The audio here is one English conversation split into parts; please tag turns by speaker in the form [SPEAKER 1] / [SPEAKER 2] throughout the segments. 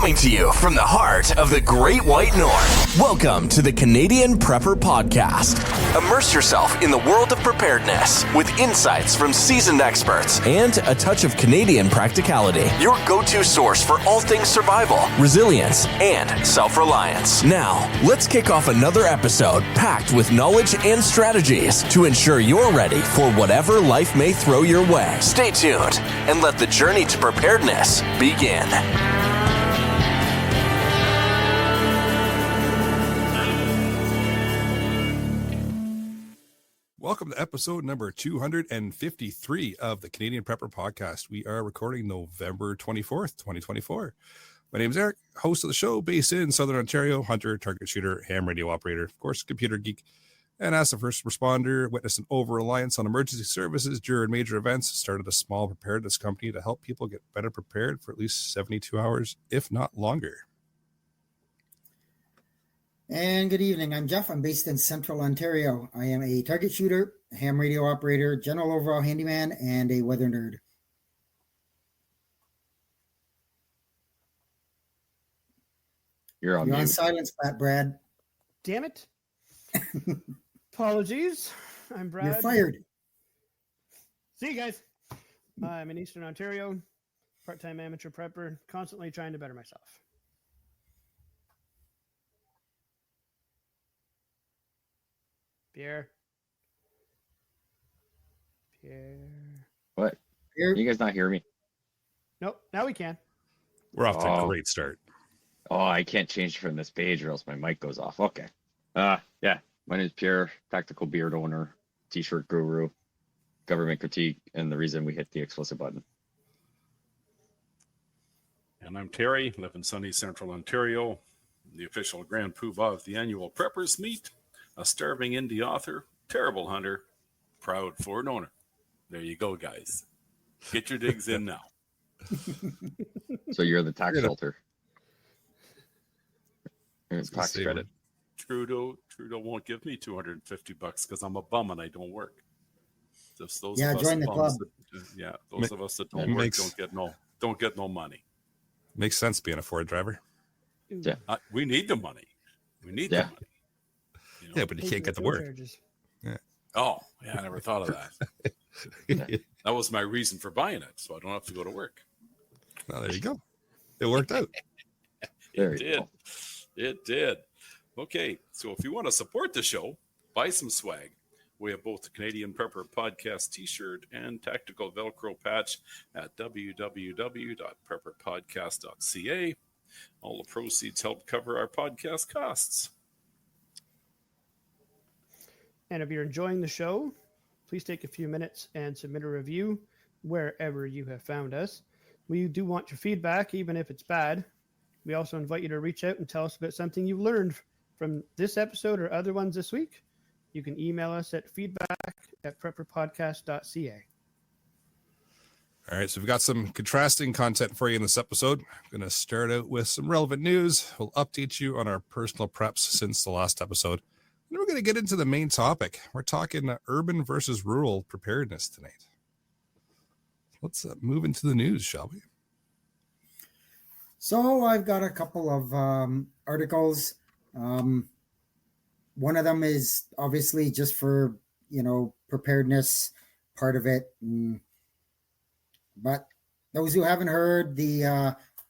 [SPEAKER 1] Coming to you from the heart of the Great White North. Welcome to the Canadian Prepper Podcast. Immerse yourself in the world of preparedness with insights from seasoned experts and a touch of Canadian practicality. Your go-to source for all things survival, resilience, and self-reliance. Now, let's kick off another episode packed with knowledge and strategies to ensure you're ready for whatever life may throw your way. Stay tuned and let the journey to preparedness begin.
[SPEAKER 2] Welcome to episode number 253 of the Canadian Prepper Podcast. We are recording November 24th, 2024. My name is Eric, host of the show, based in Southern Ontario, hunter, target shooter, ham radio operator, of course, computer geek. And as a first responder, witnessed an over-reliance on emergency services during major events, started a small preparedness company to help people get better prepared for at least 72 hours, if not longer.
[SPEAKER 3] And good evening. I'm Jeff. I'm based in Central Ontario. I am a target shooter, ham radio operator, general overall handyman, and a weather nerd.
[SPEAKER 4] You're
[SPEAKER 3] on silence, Brad.
[SPEAKER 5] Damn it. Apologies. I'm Brad.
[SPEAKER 3] You're fired.
[SPEAKER 5] See you guys. I'm in Eastern Ontario, part-time amateur prepper, constantly trying to better myself. Pierre.
[SPEAKER 4] What?
[SPEAKER 3] Pierre.
[SPEAKER 4] You guys not hear me?
[SPEAKER 5] Nope. Now we can.
[SPEAKER 2] We're off to a great start.
[SPEAKER 4] Oh, I can't change from this page or else my mic goes off. Okay. Yeah. My name is Pierre, tactical beard owner, t-shirt guru, government critique, and the reason we hit the explicit button.
[SPEAKER 6] And I'm Terry, live in sunny Central Ontario, the official Grand Poobah of the annual Preppers Meet, a starving indie author, terrible hunter, proud Ford owner. There you go, guys. Get your digs in now.
[SPEAKER 4] So you're the tax shelter. Tax credit.
[SPEAKER 6] Trudeau won't give me $250 because I'm a bum and I don't work. Just those
[SPEAKER 3] Yeah,
[SPEAKER 6] of us
[SPEAKER 3] join the club.
[SPEAKER 6] Those of us that don't work don't get no money.
[SPEAKER 2] Makes sense being a Ford driver.
[SPEAKER 4] Yeah.
[SPEAKER 6] We need the money. The money. You know?
[SPEAKER 2] Yeah, but you can't get to work.
[SPEAKER 6] Yeah. Oh, yeah, I never thought of that. That was my reason for buying it, so I don't have to go to work.
[SPEAKER 2] Well, there you go. It worked out.
[SPEAKER 6] It did. Okay, so if you want to support the show, buy some swag. We have both the Canadian Prepper Podcast t-shirt and tactical Velcro patch at www.prepperpodcast.ca. All the proceeds help cover our podcast costs.
[SPEAKER 5] And if you're enjoying the show, please take a few minutes and submit a review wherever you have found us. We do want your feedback, even if it's bad. We also invite you to reach out and tell us about something you learned from this episode or other ones this week. You can email us at feedback@prepperpodcast.ca.
[SPEAKER 2] All right, so we've got some contrasting content for you in this episode. I'm going to start out with some relevant news. We'll update you on our personal preps since the last episode. And we're going to get into the main topic. We're talking urban versus rural preparedness tonight. Let's move into the news, shall we?
[SPEAKER 3] So I've got a couple of articles. One of them is obviously just for, preparedness part of it. But those who haven't heard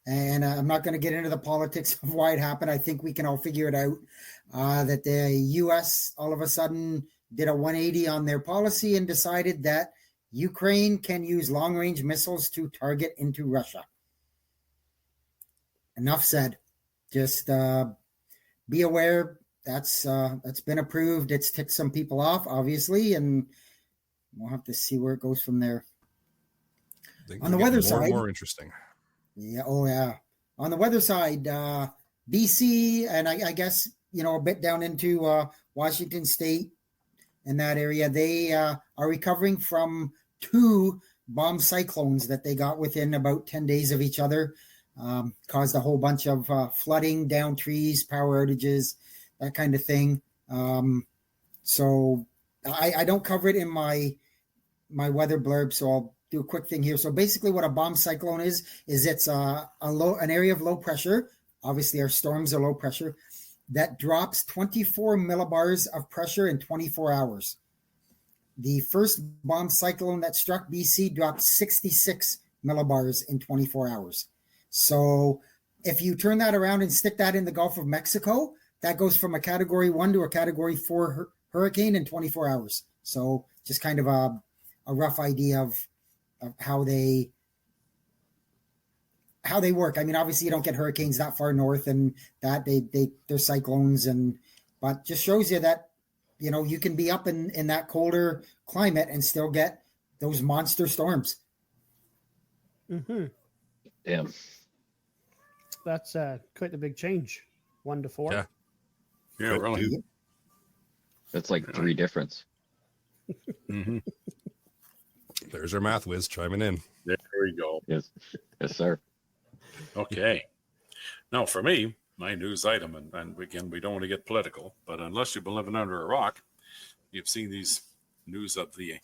[SPEAKER 3] and I'm not going to get into the politics of why it happened. I think we can all figure it out, that the U.S. all of a sudden did a 180 on their policy and decided that Ukraine can use long-range missiles to target into Russia. Enough said. Just be aware that's been approved. It's ticked some people off, obviously, and we'll have to see where it goes from there. On the weather side,
[SPEAKER 2] more interesting.
[SPEAKER 3] Yeah. Oh, yeah. On the weather side, BC and I guess a bit down into Washington State and that area, they are recovering from 2 bomb cyclones that they got within about 10 days of each other. Caused a whole bunch of flooding, down trees, power outages, that kind of thing. So I don't cover it in my weather blurb, so I'll do a quick thing here. So basically what a bomb cyclone is it's an area of low pressure. Obviously our storms are low pressure that drops 24 millibars of pressure in 24 hours. The first bomb cyclone that struck BC dropped 66 millibars in 24 hours. So if you turn that around and stick that in the Gulf of Mexico, that goes from a category 1 to a category 4 hurricane in 24 hours. So just kind of a rough idea of how they work. I mean, obviously you don't get hurricanes that far north, and that they're cyclones, but just shows you that, you know, you can be up in that colder climate and still get those monster storms.
[SPEAKER 5] Mm-hmm.
[SPEAKER 4] Damn.
[SPEAKER 5] That's quite a big change. 1 to 4.
[SPEAKER 2] Yeah.
[SPEAKER 6] Yeah, really.
[SPEAKER 4] That's like 3 difference.
[SPEAKER 6] Mm-hmm.
[SPEAKER 2] There's our math whiz chiming in.
[SPEAKER 6] There we go.
[SPEAKER 4] Yes, sir.
[SPEAKER 6] Okay. Now, for me, my news item, and again, we don't want to get political, but unless you've been living under a rock, you've seen these news of the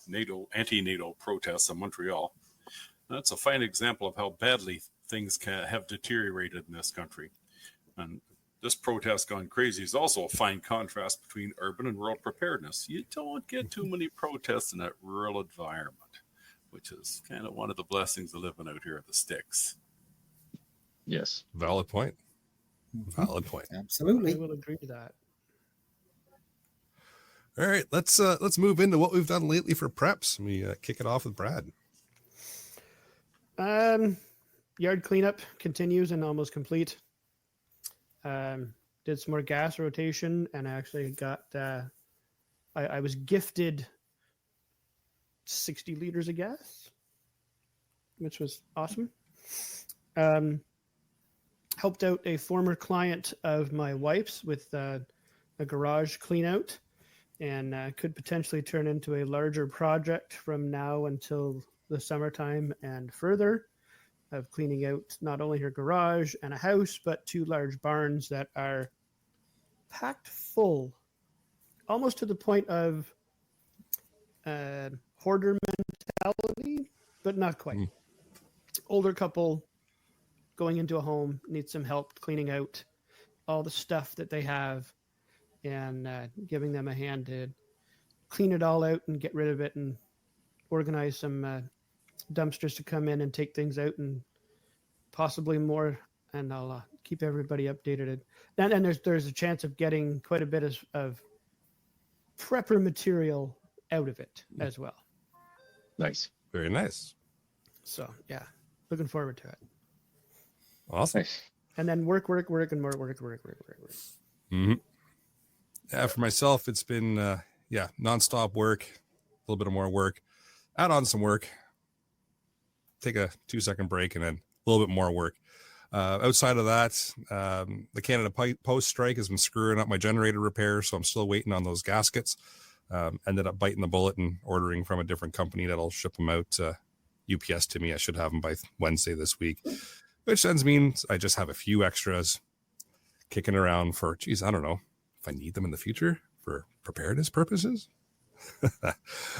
[SPEAKER 6] anti-NATO protests in Montreal. That's a fine example of how badly things have deteriorated in this country. And this protest gone crazy is also a fine contrast between urban and rural preparedness. You don't get too many protests in that rural environment, which is kind of one of the blessings of living out here at the sticks.
[SPEAKER 4] Yes.
[SPEAKER 2] Valid point. Valid point.
[SPEAKER 3] Absolutely.
[SPEAKER 5] I will agree to that.
[SPEAKER 2] All right, let's move into what we've done lately for preps. We kick it off with Brad.
[SPEAKER 5] Yard cleanup continues and almost complete. Did some more gas rotation, and I actually got I was gifted 60 liters of gas, which was awesome. Helped out a former client of my wife's with a garage clean out, and could potentially turn into a larger project from now until the summertime and further, of cleaning out not only her garage and a house, but 2 large barns that are packed full, almost to the point of hoarder mentality, but not quite. Older couple going into a home, needs some help cleaning out all the stuff that they have, and giving them a hand to clean it all out and get rid of it, and organize some dumpsters to come in and take things out, and possibly more. And I'll keep everybody updated. And there's a chance of getting quite a bit of prepper material out of it as well.
[SPEAKER 4] Nice.
[SPEAKER 2] Very nice.
[SPEAKER 5] So yeah, looking forward to it.
[SPEAKER 2] Awesome.
[SPEAKER 4] Nice.
[SPEAKER 5] And then work, and more work.
[SPEAKER 2] Mm-hmm. Yeah, for myself, it's been nonstop work, a little bit of more work, add on some work, take a 2-second break, and then a little bit more work. Outside of that, the Canada Post strike has been screwing up my generator repair, so I'm still waiting on those gaskets. Ended up biting the bullet and ordering from a different company that'll ship them out UPS to me. I should have them by Wednesday this week, which then means I just have a few extras kicking around for, I don't know if I need them in the future for preparedness purposes. But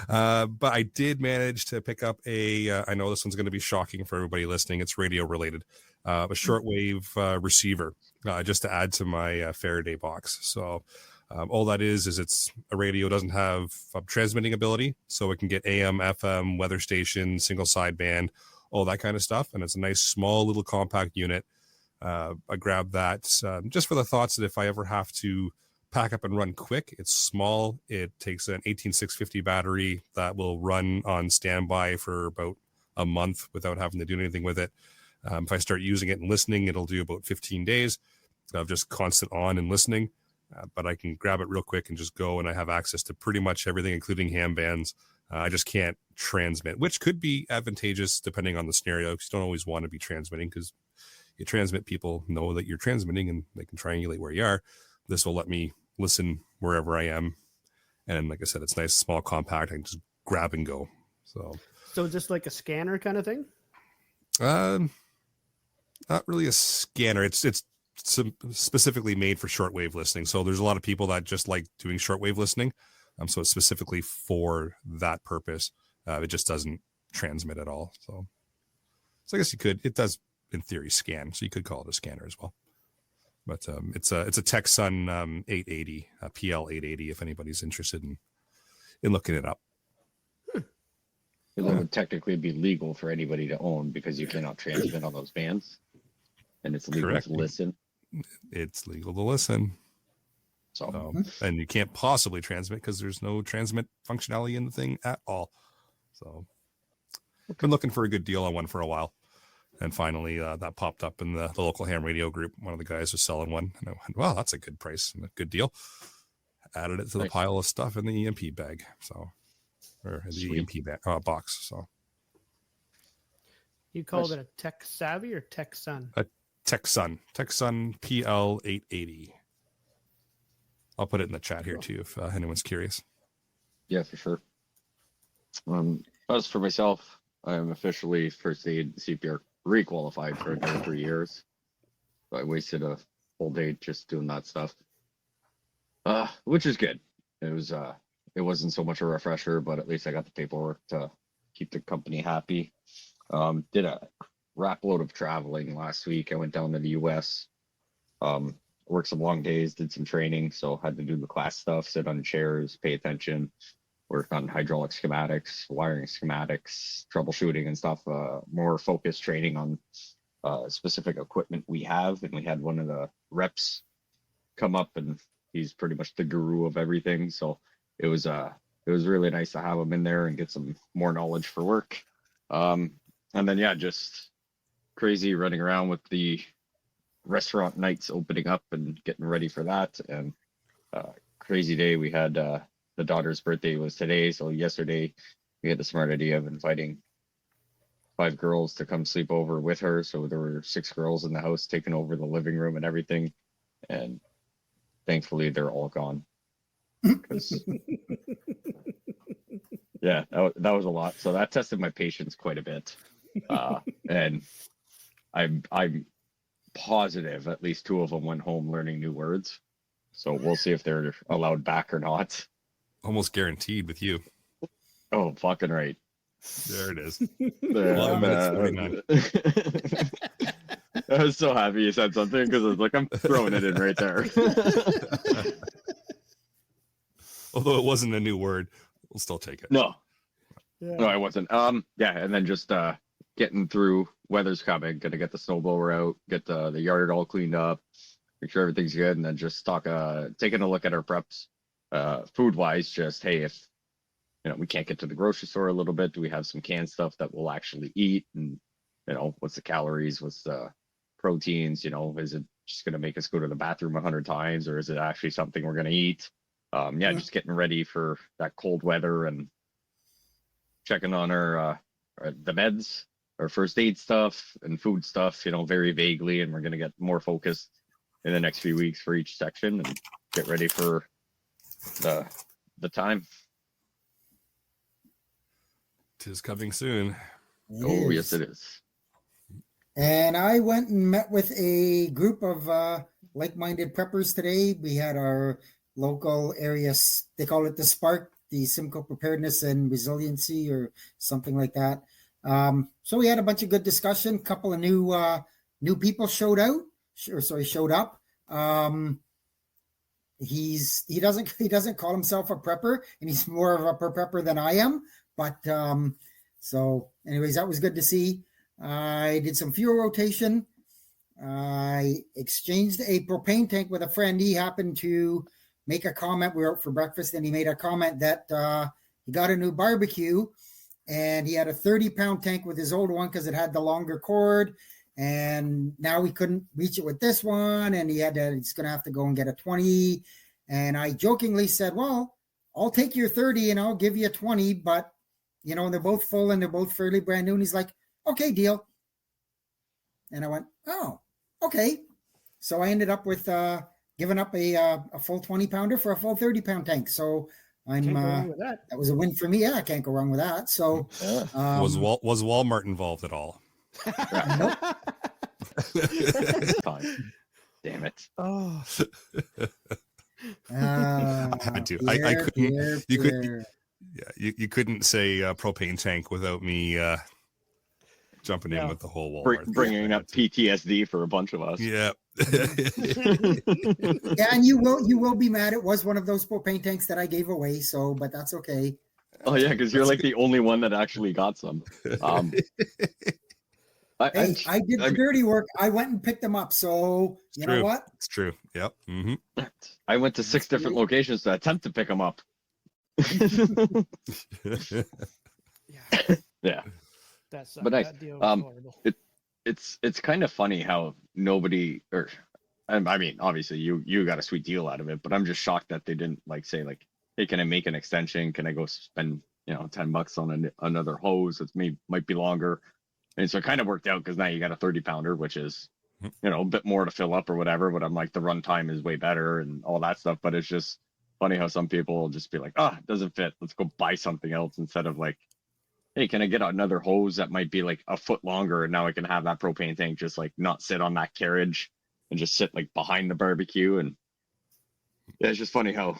[SPEAKER 2] I did manage to pick up I know this one's going to be shocking for everybody listening. It's radio related, a shortwave receiver, just to add to my Faraday box. So all that is it's a radio, doesn't have transmitting ability, so it can get AM, FM, weather station, single sideband, all that kind of stuff. And it's a nice, small, little compact unit. I grabbed that just for the thoughts that if I ever have to pack up and run quick, it's small. It takes an 18650 battery that will run on standby for about a month without having to do anything with it. If I start using it and listening, it'll do about 15 days of just constant on and listening. But I can grab it real quick and just go, and I have access to pretty much everything, including ham bands. I just can't transmit, which could be advantageous depending on the scenario, because you don't always want to be transmitting, because you transmit, people know that you're transmitting and they can triangulate where you are. This will let me listen wherever I am. And like I said, it's nice, small, compact. I can just grab and go. So
[SPEAKER 5] just like a scanner kind of thing?
[SPEAKER 2] Not really a scanner. It's specifically made for shortwave listening. So there's a lot of people that just like doing shortwave listening. So it's specifically for that purpose. It just doesn't transmit at all. So I guess you could. It does in theory scan, so you could call it a scanner as well. But it's a Texsun 880, a PL 880. If anybody's interested in looking it up.
[SPEAKER 4] That would technically be legal for anybody to own because you cannot transmit on those bands, and it's legal
[SPEAKER 2] Correct.
[SPEAKER 4] to listen.
[SPEAKER 2] It's legal to listen.
[SPEAKER 4] So,
[SPEAKER 2] and you can't possibly transmit because there's no transmit functionality in the thing at all. So I've been looking for a good deal on one for a while. And finally, that popped up in the local ham radio group. One of the guys was selling one. And I went, well, that's a good price and a good deal. Added it to the pile of stuff in the EMP bag. Or the EMP box. So
[SPEAKER 5] You called it a Tech Savvy or Tech Sun?
[SPEAKER 2] a Texsun PL 880. I'll put it in the chat here too if anyone's curious.
[SPEAKER 4] yeah, for sure. As for myself, I am officially first aid CPR requalified for another 3 years. So I wasted a whole day just doing that stuff, which is good. It wasn't so much a refresher, but at least I got the paperwork to keep the company happy. Did a rap load of traveling last week. I went down to the US, worked some long days, did some training, so had to do the class stuff, sit on chairs, pay attention, work on hydraulic schematics, wiring schematics, troubleshooting and stuff, more focused training on specific equipment we have. And we had one of the reps come up, and he's pretty much the guru of everything. So it was really nice to have him in there and get some more knowledge for work. And then, yeah, just crazy running around with the restaurant nights opening up and getting ready for that. And crazy day. We had the daughter's birthday was today. So yesterday we had the smart idea of inviting 5 girls to come sleep over with her. So there were 6 girls in the house taking over the living room and everything. And thankfully they're all gone. Yeah, that was a lot. So that tested my patience quite a bit. And I'm positive at least 2 of them went home learning new words. So we'll see if they're allowed back or not.
[SPEAKER 2] Almost guaranteed with you.
[SPEAKER 4] Oh, fucking right.
[SPEAKER 2] There it is.
[SPEAKER 4] 11
[SPEAKER 2] minutes 49.
[SPEAKER 4] I was so happy you said something because I was like, I'm throwing it in right there.
[SPEAKER 2] Although it wasn't a new word, we'll still take it.
[SPEAKER 4] No,
[SPEAKER 5] Yeah.
[SPEAKER 4] no, I wasn't. Yeah, and then just getting through. Weather's coming. Gonna get the snowblower out, get the yard all cleaned up, make sure everything's good, and then just taking a look at our preps, food wise. Just hey, if we can't get to the grocery store a little bit, do we have some canned stuff that we'll actually eat? And what's the calories? What's the proteins? Is it just gonna make us go to the bathroom 100 times, or is it actually something we're gonna eat? Yeah, just getting ready for that cold weather and checking on our the meds, our first aid stuff and food stuff, very vaguely. And we're going to get more focused in the next few weeks for each section and get ready for the time.
[SPEAKER 2] 'Tis coming soon.
[SPEAKER 4] Yes, it is.
[SPEAKER 3] And I went and met with a group of like-minded preppers today. We had our local areas, they call it the Spark, the Simcoe Preparedness and Resiliency or something like that. So we had a bunch of good discussion. A couple of new people showed up. He doesn't call himself a prepper, and he's more of a prepper than I am. But so anyways, that was good to see. I did some fuel rotation. I exchanged a propane tank with a friend. He happened to make a comment. We were out for breakfast, and he made a comment that he got a new barbecue, and he had a 30-pound tank with his old one because it had the longer cord, and now he couldn't reach it with this one, and he's going to have to go and get a 20. And I jokingly said, well, I'll take your 30 and I'll give you a 20, but they're both full and they're both fairly brand new. And he's like, okay, deal. And I went, oh, okay. So I ended up with giving up a full 20-pounder for a full 30-pound tank. So
[SPEAKER 5] Can't go wrong with that.
[SPEAKER 3] that was a win for me. Yeah, I can't go wrong with that. So
[SPEAKER 2] Was Walmart involved at all?
[SPEAKER 3] nope.
[SPEAKER 4] Damn it.
[SPEAKER 5] Oh,
[SPEAKER 2] I had to. I couldn't. you couldn't say propane tank without me jumping in with the whole Walmart.
[SPEAKER 4] Bringing up PTSD for a bunch of us.
[SPEAKER 2] Yeah.
[SPEAKER 3] Yeah, and you will be mad. It was one of those propane tanks that I gave away, so but that's okay.
[SPEAKER 4] Oh yeah, because you're like the only one that actually got some.
[SPEAKER 3] Hey, I did the dirty work. I went and picked them up. So you know what?
[SPEAKER 2] It's true. Yep. Mm-hmm.
[SPEAKER 4] I went to 6 different locations to attempt to pick them up. Yeah.
[SPEAKER 5] That's
[SPEAKER 4] But
[SPEAKER 5] that deal was horrible.
[SPEAKER 4] It's kind of funny how nobody, or I mean, obviously you got a sweet deal out of it, but I'm just shocked that they didn't say hey, can I make an extension? Can I go spend $10 on another hose that might be longer? And so it kind of worked out because now you got a 30 pounder, which is a bit more to fill up or whatever. But I'm like, the run time is way better and all that stuff. But it's just funny how some people will just be like, it doesn't fit. Let's go buy something else instead of like, hey, can I get another hose that might be like a foot longer? And now I can have that propane tank just like not sit on that carriage and just sit like behind the barbecue. And yeah, it's just funny how,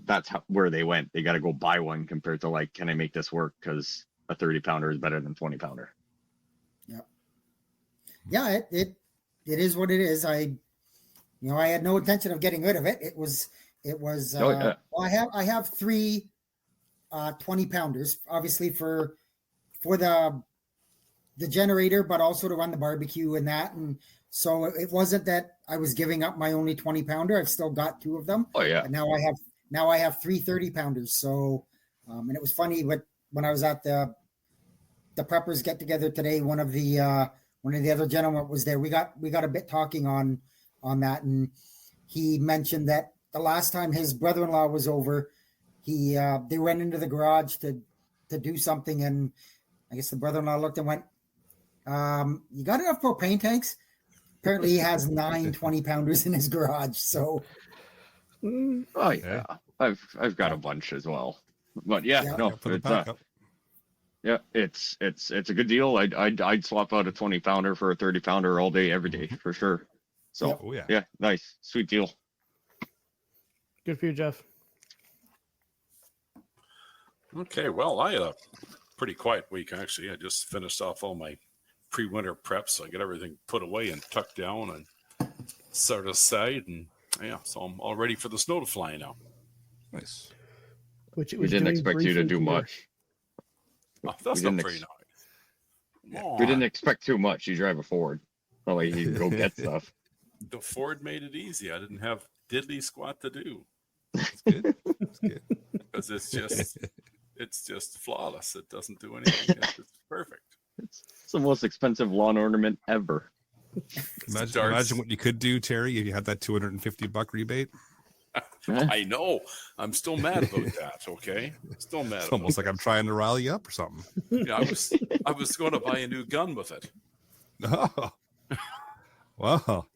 [SPEAKER 4] that's where they went. They got to go buy one compared to like, can I make this work? Because a 30 pounder is better than 20 pounder.
[SPEAKER 3] Yeah, it is what it is. I had no intention of getting rid of it. It was well, I have 3 20 pounders, obviously for the generator, but also to run the barbecue and that. And so it wasn't that I was giving up my only 20 pounder. I've still got 2 of them.
[SPEAKER 4] Oh yeah.
[SPEAKER 3] And now I have 3 30 pounders. So and it was funny when I was at the preppers get together today, one of the other gentlemen was there. We got a bit talking on that, and he mentioned that the last time his brother-in-law was over, they went into the garage to do something, and I guess the brother-in-law looked and went, "You got enough propane tanks?" Apparently, he has 9 20 pounders in his garage. So,
[SPEAKER 4] oh yeah, I've got a bunch as well. But yeah. No, it's it's a good deal. I'd swap out a 20 pounder for a 30 pounder all day, every day for sure. So yeah, nice, sweet deal.
[SPEAKER 5] Good for you, Jeff.
[SPEAKER 6] Okay, well, I had a pretty quiet week actually. I just finished off all my pre-winter preps. So I got everything put away and tucked down and set aside, and so I'm all ready for the snow to fly now.
[SPEAKER 2] Nice.
[SPEAKER 4] We didn't expect you to do much.
[SPEAKER 6] Oh, that's not very nice.
[SPEAKER 4] We didn't expect too much. You drive a Ford. Not like you go get stuff.
[SPEAKER 6] The Ford made it easy. I didn't have diddly squat to do.
[SPEAKER 2] That's good. That's good.
[SPEAKER 6] Because it's just flawless. It doesn't do anything. It's perfect.
[SPEAKER 4] It's the most expensive lawn ornament ever.
[SPEAKER 2] Imagine what you could do, Terry, if you had that $250 rebate.
[SPEAKER 6] I know. I'm still mad about that. Okay, still mad.
[SPEAKER 2] It's almost like I'm trying to rally you up or something.
[SPEAKER 6] Yeah, I was going to buy a new gun with it.
[SPEAKER 2] Oh, well,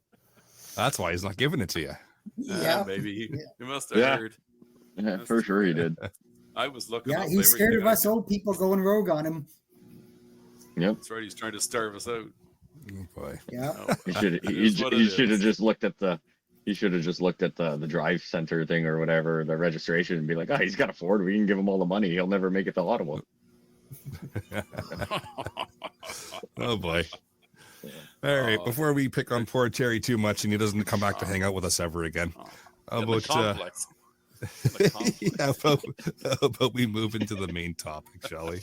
[SPEAKER 2] that's why he's not giving it to you.
[SPEAKER 3] Yeah,
[SPEAKER 6] maybe he must have heard.
[SPEAKER 4] Yeah, for sure he did.
[SPEAKER 6] I was looking.
[SPEAKER 3] Yeah, he's scared of us old people going rogue on him.
[SPEAKER 4] Yep,
[SPEAKER 6] that's right. He's trying to starve us out.
[SPEAKER 2] Oh boy.
[SPEAKER 3] Yeah.
[SPEAKER 4] He should have just looked at the. He should have just looked at the drive center thing or whatever, the registration, and be like, he's got a Ford. We can give him all the money. He'll never make it to Ottawa.
[SPEAKER 2] Oh, boy. All right. Before we pick on poor Terry too much and he doesn't come back to hang out with us ever again, how about we move into the main topic, shall we?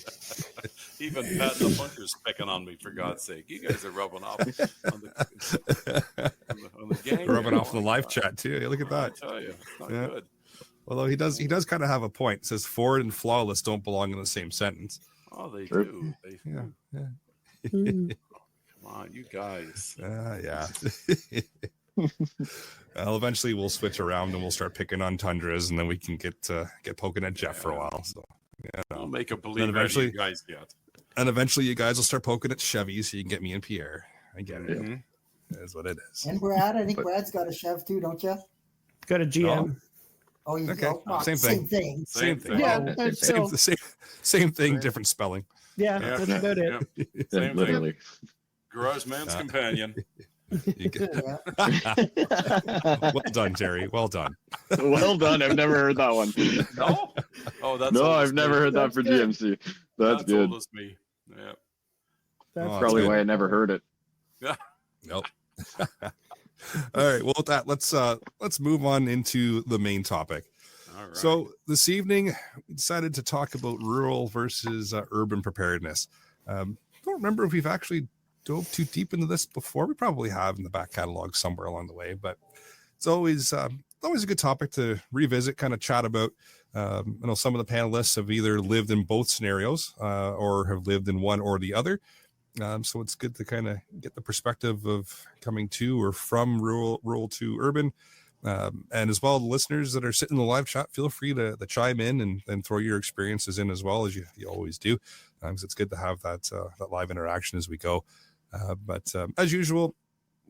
[SPEAKER 6] Even Pat the Bunker's picking on me, for God's sake. You guys are rubbing off on the gang.
[SPEAKER 2] Rubbing off the live chat too. Look at that.
[SPEAKER 6] I tell you, it's not good.
[SPEAKER 2] Although he does kind of have a point. It says Ford and flawless don't belong in the same sentence.
[SPEAKER 6] Oh, they do.
[SPEAKER 2] Yeah.
[SPEAKER 6] Come on, you guys.
[SPEAKER 2] Yeah. Well, eventually we'll switch around and we'll start picking on Tundras, and then we can get poking at Jeff for a while. So
[SPEAKER 6] I'll make a believe eventually you guys get.
[SPEAKER 2] And eventually you guys will start poking at Chevys so you can get me and Pierre. I get it.
[SPEAKER 6] Mm-hmm.
[SPEAKER 2] That's what it is.
[SPEAKER 3] And Brad, I think Brad's got a Chev too, don't you?
[SPEAKER 5] Got a GM.
[SPEAKER 3] Oh, you
[SPEAKER 2] okay. Same thing.
[SPEAKER 6] Same thing.
[SPEAKER 5] Yeah,
[SPEAKER 2] same thing, different spelling.
[SPEAKER 5] Yeah, that's about it.
[SPEAKER 6] Same
[SPEAKER 4] literally.
[SPEAKER 6] thing. Garage man's companion.
[SPEAKER 3] Yeah.
[SPEAKER 2] Well done, Terry. Well done.
[SPEAKER 4] Well done. I've never heard that one.
[SPEAKER 6] No? Oh, that's
[SPEAKER 4] No,
[SPEAKER 6] old as
[SPEAKER 4] I've never
[SPEAKER 6] me.
[SPEAKER 4] heard that
[SPEAKER 5] That's
[SPEAKER 4] for
[SPEAKER 5] good.
[SPEAKER 4] GMC. That's good.
[SPEAKER 6] Old as me. Yeah.
[SPEAKER 5] That's
[SPEAKER 2] Oh,
[SPEAKER 4] Probably
[SPEAKER 2] good.
[SPEAKER 4] why I never heard it.
[SPEAKER 6] Yeah.
[SPEAKER 2] Nope. All right. Well, with that, let's move on into the main topic.
[SPEAKER 6] All right.
[SPEAKER 2] So this evening, we decided to talk about rural versus urban preparedness. Don't remember if we've actually dove too deep into this before. We probably have in the back catalog somewhere along the way, but it's always a good topic to revisit, kind of chat about. I know some of the panelists have either lived in both scenarios or have lived in one or the other. So it's good to kind of get the perspective of coming to or from rural to urban. And as well, the listeners that are sitting in the live chat, feel free to chime in and throw your experiences in as well, as you always do. Because it's good to have that live interaction as we go. But as usual,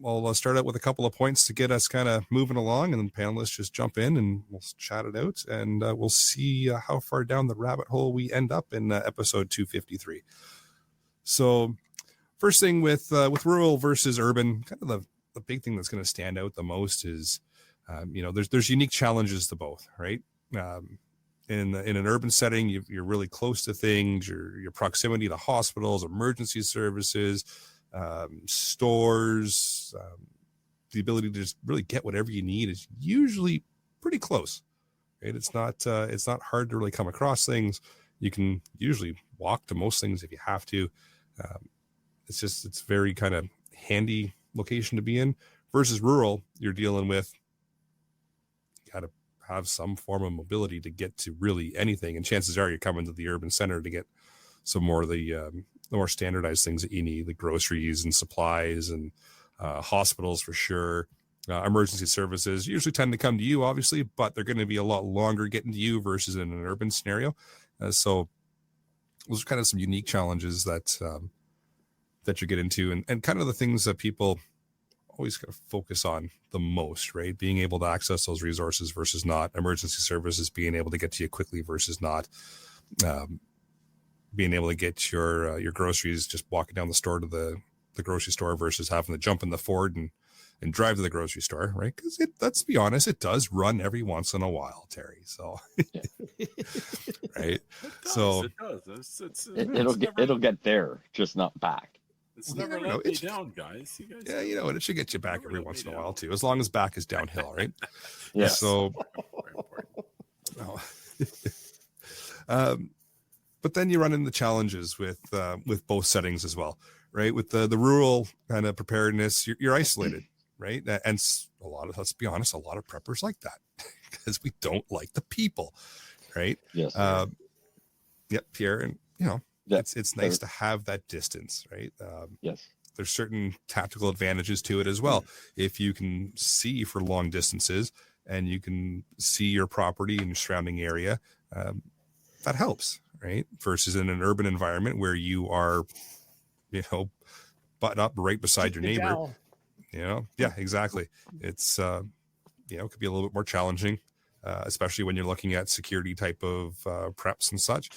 [SPEAKER 2] I'll start out with a couple of points to get us kind of moving along, and then panelists just jump in and we'll chat it out, and we'll see how far down the rabbit hole we end up in episode 253. So first thing with rural versus urban, kind of the big thing that's going to stand out the most is, there's unique challenges to both, right? In an urban setting, you're really close to things, your proximity to hospitals, emergency services, stores, the ability to just really get whatever you need is usually pretty close, right? It's not hard to really come across things. You can usually walk to most things if you have to. It's very kind of handy location to be in. Versus rural, you're dealing with, you got to have some form of mobility to get to really anything, and chances are you're coming to the urban center to get some more of the more standardized things that you need, like groceries and supplies and hospitals for sure. Emergency services usually tend to come to you, obviously, but they're going to be a lot longer getting to you versus in an urban scenario. So those are kind of some unique challenges that you get into, and kind of the things that people always kind of focus on the most, right? Being able to access those resources versus not. Emergency services being able to get to you quickly versus not. Being able to get your groceries just walking down the store to the grocery store versus having to jump in the Ford and drive to the grocery store, right? Because let's be honest, it does run every once in a while, Terry. So, right?
[SPEAKER 6] It does.
[SPEAKER 4] It'll get there, just not back.
[SPEAKER 6] It's never let me down, guys. You guys.
[SPEAKER 2] Yeah, you know what? It should get you back every once in a while too, as long as back is downhill, right?
[SPEAKER 4] Yes.
[SPEAKER 2] So, but then you run into challenges with both settings as well, right? With the rural kind of preparedness, you're isolated, right? And let's be honest, a lot of preppers like that because we don't like the people, right?
[SPEAKER 4] Yes.
[SPEAKER 2] Yep, Pierre, and it's nice to have that distance, right?
[SPEAKER 4] Yes.
[SPEAKER 2] There's certain tactical advantages to it as well. If you can see for long distances and you can see your property and your surrounding area, that helps, right? Versus in an urban environment where you are, buttoned up right beside your neighbor. Yeah, exactly. It's it could be a little bit more challenging, especially when you're looking at security type of preps and such.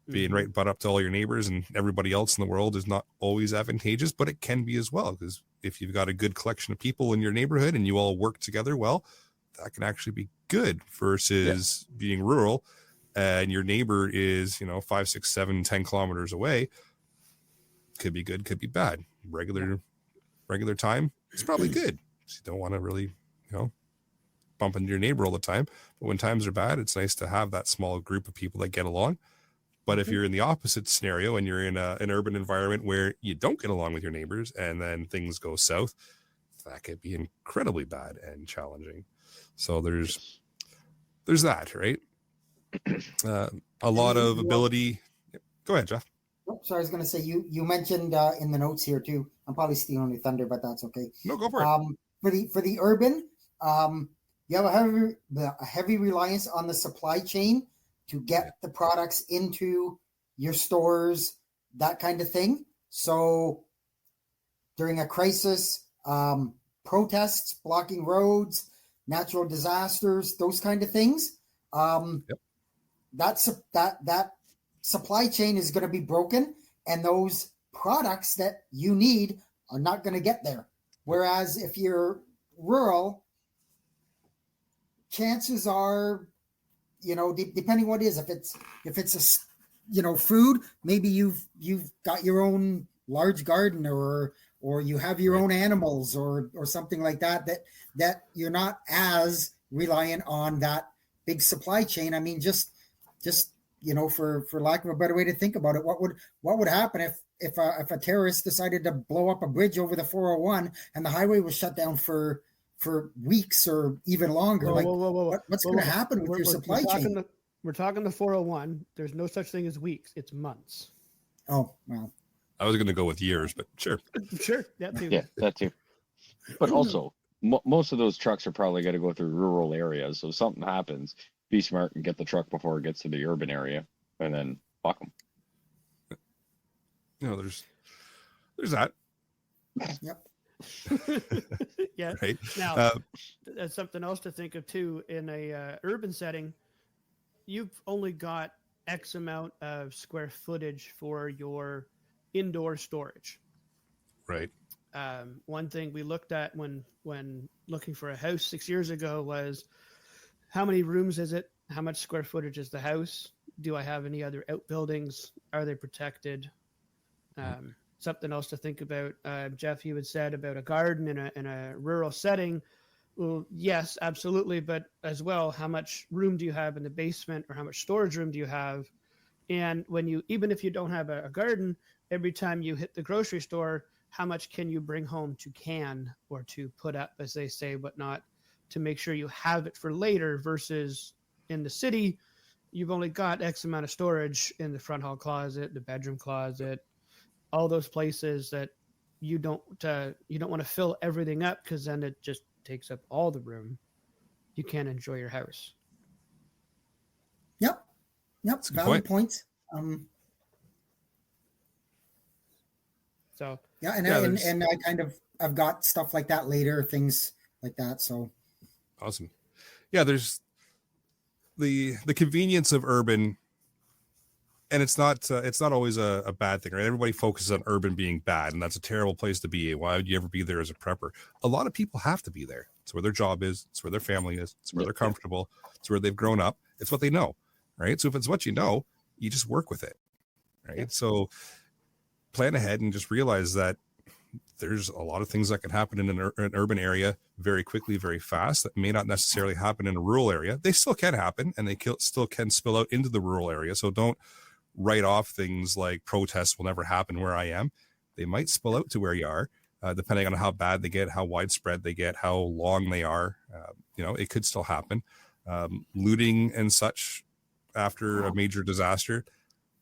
[SPEAKER 2] Being right butt up to all your neighbors and everybody else in the world is not always advantageous, but it can be as well, because if you've got a good collection of people in your neighborhood and you all work together well, that can actually be good versus being rural and your neighbor is 5, 6, 7, 10 kilometers away. Could be good, could be bad. Regular time, it's probably good. You don't want to really bump into your neighbor all the time, but when times are bad, it's nice to have that small group of people that get along. But if you're in the opposite scenario and you're in an urban environment where you don't get along with your neighbors and then things go south, that could be incredibly bad and challenging. So there's that, right? A lot of ability. Go ahead, Jeff.
[SPEAKER 3] Oh, sorry, I was going to say you mentioned in the notes here too. I'm probably stealing your thunder, but that's okay.
[SPEAKER 2] No, go for it.
[SPEAKER 3] For the urban, you have a heavy reliance on the supply chain to get the products into your stores, that kind of thing. So during a crisis, protests, blocking roads, natural disasters, those kind of things, that supply chain is going to be broken, and those products that you need are not going to get there. Whereas if you're rural, chances are, depending what it is, if it's food, maybe you've got your own large garden, or you have your
[SPEAKER 2] Right.
[SPEAKER 3] own animals, or something like that, that you're not as reliant on that big supply chain. I mean, just for lack of a better way to think about it, what would happen if a terrorist decided to blow up a bridge over the 401 and the highway was shut down for weeks or even longer? What's going to happen with your supply chain?
[SPEAKER 5] We're talking the 401. There's no such thing as weeks. It's months.
[SPEAKER 3] Oh, well.
[SPEAKER 2] I was going to go with years, but sure.
[SPEAKER 5] Sure. That too.
[SPEAKER 4] Yeah, that too. But also, most of those trucks are probably going to go through rural areas. So if something happens, be smart and get the truck before it gets to the urban area, and then fuck them.
[SPEAKER 2] There's that.
[SPEAKER 3] Yep.
[SPEAKER 5] Yeah.
[SPEAKER 2] Right.
[SPEAKER 5] Now, that's something else to think of too. In a urban setting, you've only got X amount of square footage for your indoor storage.
[SPEAKER 2] Right.
[SPEAKER 5] One thing we looked at when looking for a house 6 years ago was, how many rooms is it? How much square footage is the house? Do I have any other outbuildings? Are they protected? Something else to think about. Jeff, you had said about a garden in a rural setting. Well, yes, absolutely. But as well, how much room do you have in the basement, or how much storage room do you have? And even if you don't have a garden, every time you hit the grocery store, how much can you bring home to can, or to put up, as they say, whatnot, to make sure you have it for later, versus in the city, you've only got X amount of storage in the front hall closet, the bedroom closet, all those places that you don't want to fill everything up, because then it just takes up all the room. You can't enjoy your house.
[SPEAKER 3] Yep. Valid points.
[SPEAKER 5] So
[SPEAKER 3] yeah, and I kind of, I've got stuff like that later, things like that. So
[SPEAKER 2] awesome. Yeah, there's the convenience of urban, and it's not always a bad thing, right? Everybody focuses on urban being bad, and that's a terrible place to be. Why would you ever be there as a prepper? A lot of people have to be there. It's where their job is. It's where their family is. It's where they're comfortable. It's where they've grown up. It's what they know, right? So if it's what you know, you just work with it, right? Yeah. So plan ahead and just realize that there's a lot of things that can happen in an urban area very quickly, very fast, that may not necessarily happen in a rural area. They still can happen, and they still can spill out into the rural area. So don't write off things like protests will never happen where I am. They might spill out to where you are, depending on how bad they get, how widespread they get, how long they are. It could still happen. Looting and such after a major disaster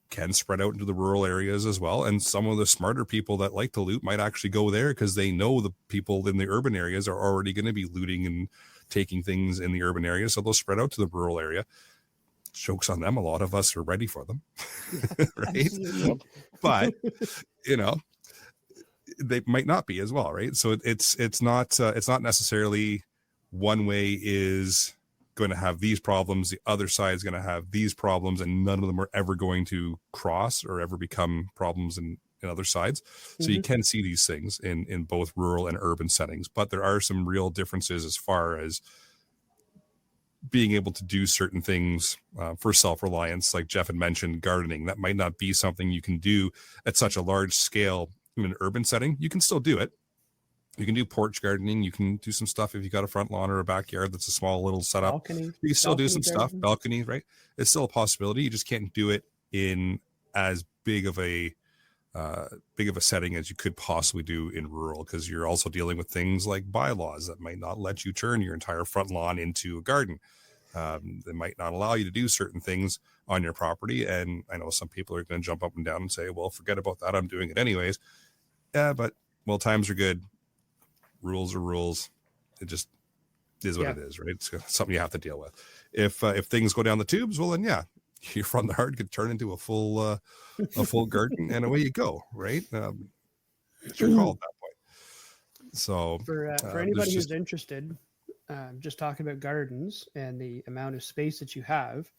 [SPEAKER 2] can spread out into the rural areas as well. And some of the smarter people that like to loot might actually go there because they know the people in the urban areas are already going to be looting and taking things in the urban area. So they'll spread out to the rural area. Joke's on them. A lot of us are ready for them. Right. But, they might not be as well. Right. So it's not necessarily one way is going to have these problems, the other side is going to have these problems, and none of them are ever going to cross or ever become problems in other sides. So you can see these things in both rural and urban settings, but there are some real differences as far as being able to do certain things for self-reliance. Like Jeff had mentioned, gardening, that might not be something you can do at such a large scale in an urban setting. You can still do it. You can do porch gardening. You can do some stuff if you got a front lawn or a backyard that's a small little setup.
[SPEAKER 5] Balcony,
[SPEAKER 2] you can still do some
[SPEAKER 5] garden.
[SPEAKER 2] stuff. Balcony, right? It's still a possibility. You just can't do it in as big of a setting as you could possibly do in rural, because you're also dealing with things like bylaws that might not let you turn your entire front lawn into a garden. They might not allow you to do certain things on your property. And I know some people are going to jump up and down and say, well, forget about that, I'm doing it anyways. Yeah, but times are good. Rules are rules. It just is what it is, right? It's something you have to deal with. If things go down the tubes, well, then your front yard could turn into a full garden, and away you go, right? It's your call at that point. So
[SPEAKER 5] for anybody who's interested, just talking about gardens and the amount of space that you have,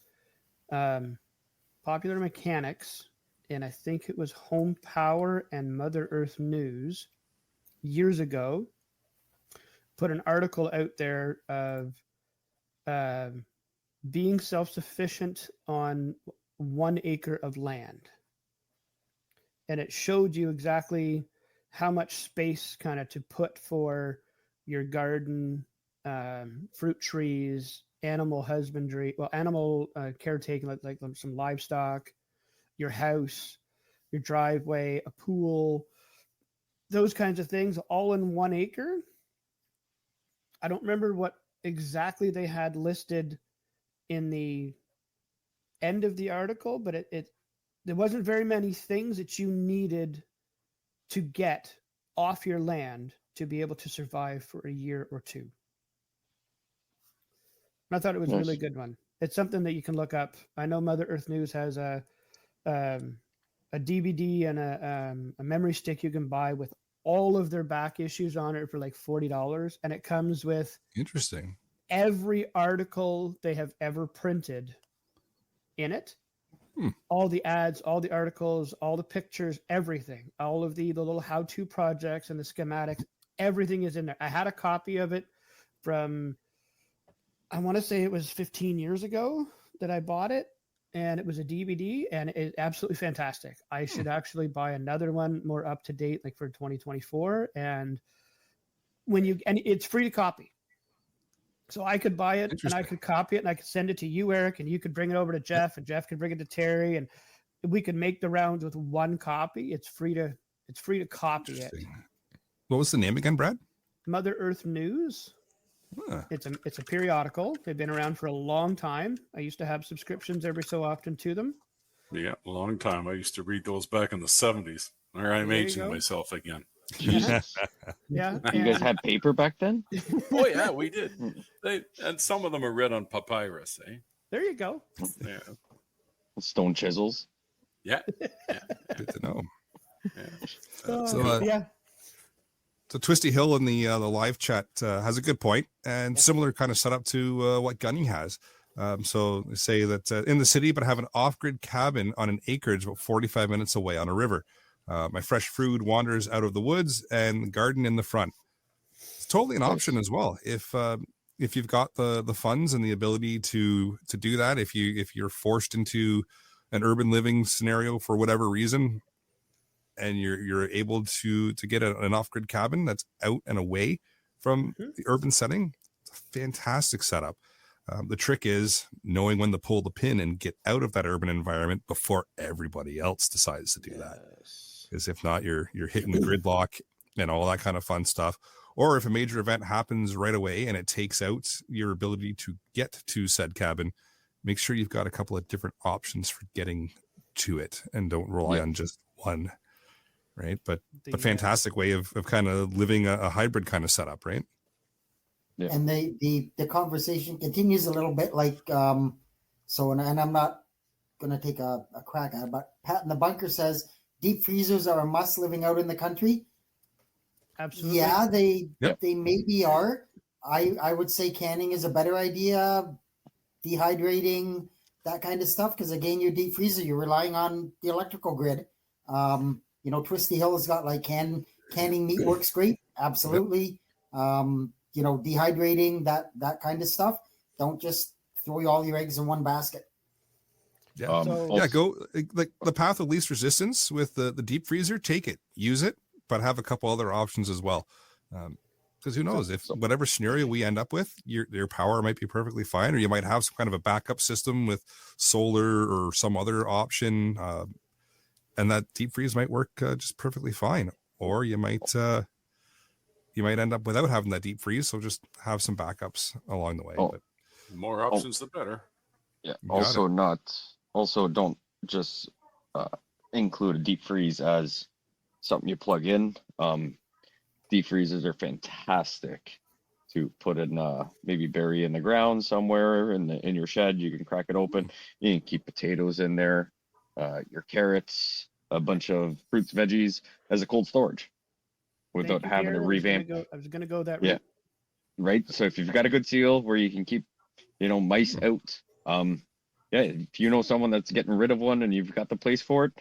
[SPEAKER 5] Popular Mechanics, and I think it was Home Power and Mother Earth News years ago put an article out there of being self-sufficient on 1 acre of land. And it showed you exactly how much space kind of to put for your garden, fruit trees, animal husbandry, animal caretaking, like some livestock, your house, your driveway, a pool, those kinds of things, all in 1 acre. I don't remember what exactly they had listed in the end of the article, but there wasn't very many things that you needed to get off your land to be able to survive for a year or two. And I thought it was a really good one. It's something that you can look up. I know Mother Earth News has a DVD and a memory stick you can buy with all of their back issues on it for like $40, and it comes with
[SPEAKER 2] Interesting.
[SPEAKER 5] every article they have ever printed in it. All the ads, all the articles, all the pictures, everything, all of the little how-to projects and the schematics, everything is in there. I had a copy of it from, I want to say it was 15 years ago that I bought it, and it was a DVD, and it's absolutely fantastic. I should actually buy another one more up to date, like for 2024. And it's free to copy. So I could buy it and I could copy it and I could send it to you, Eric, and you could bring it over to Jeff, and Jeff could bring it to Terry, and we could make the rounds with one copy. It's free to copy it.
[SPEAKER 2] What was the name again, Brad?
[SPEAKER 5] Mother Earth News. Huh. It's a periodical. They've been around for a long time. I used to have subscriptions every so often to them.
[SPEAKER 6] Yeah, a long time. I used to read those back in the 70s. Or I'm aging myself again.
[SPEAKER 4] Jesus.
[SPEAKER 5] Yeah.
[SPEAKER 4] You guys had paper back then?
[SPEAKER 6] Oh yeah, we did. And some of them are read on papyrus, eh?
[SPEAKER 5] There you go.
[SPEAKER 6] Yeah.
[SPEAKER 4] Stone chisels.
[SPEAKER 6] Yeah.
[SPEAKER 2] Good to know.
[SPEAKER 5] Yeah.
[SPEAKER 2] So Twisty Hill in the live chat has a good point, and similar kind of setup to what Gunny has. So they say that in the city, but have an off-grid cabin on an acreage about 45 minutes away on a river. My fresh food wanders out of the woods and the garden in the front. It's totally an option as well. If you've got the funds and the ability to do that, if you're forced into an urban living scenario for whatever reason, and you're able to get an off-grid cabin that's out and away from the urban setting, it's a fantastic setup. The trick is knowing when to pull the pin and get out of that urban environment before everybody else decides to do that. Because if not, you're hitting the gridlock and all that kind of fun stuff. Or if a major event happens right away and it takes out your ability to get to said cabin, make sure you've got a couple of different options for getting to it and don't rely on just one. Right. But fantastic way of kind of living a hybrid kind of setup, right?
[SPEAKER 3] Yeah. And the conversation continues a little bit like, and I'm not going to take a crack at it, but Pat in the bunker says deep freezers are a must living out in the country.
[SPEAKER 5] Absolutely.
[SPEAKER 3] Yeah, they maybe are. I would say canning is a better idea, dehydrating, that kind of stuff. Because again, your deep freezer, you're relying on the electrical grid. Twisty Hill has got like canning meat works great. Absolutely. Dehydrating, that kind of stuff. Don't just throw all your eggs in one basket.
[SPEAKER 2] Yeah. Go like the path of least resistance with the deep freezer, take it, use it, but have a couple other options as well. Because who knows, if whatever scenario we end up with, your power might be perfectly fine, or you might have some kind of a backup system with solar or some other option. And that deep freeze might work just perfectly fine. Or you might end up without having that deep freeze. So just have some backups along the way. But
[SPEAKER 6] the more options, the better.
[SPEAKER 4] Yeah. Also don't just include a deep freeze as something you plug in. Deep freezers are fantastic to put in, maybe bury in the ground somewhere in your shed. You can crack it open. You can keep potatoes in there, your carrots, a bunch of fruits, veggies as a cold storage without having to revamp.
[SPEAKER 5] I was going to go that route.
[SPEAKER 4] Yeah. Right. So if you've got a good seal where you can keep, mice out, if you know someone that's getting rid of one and you've got the place for it,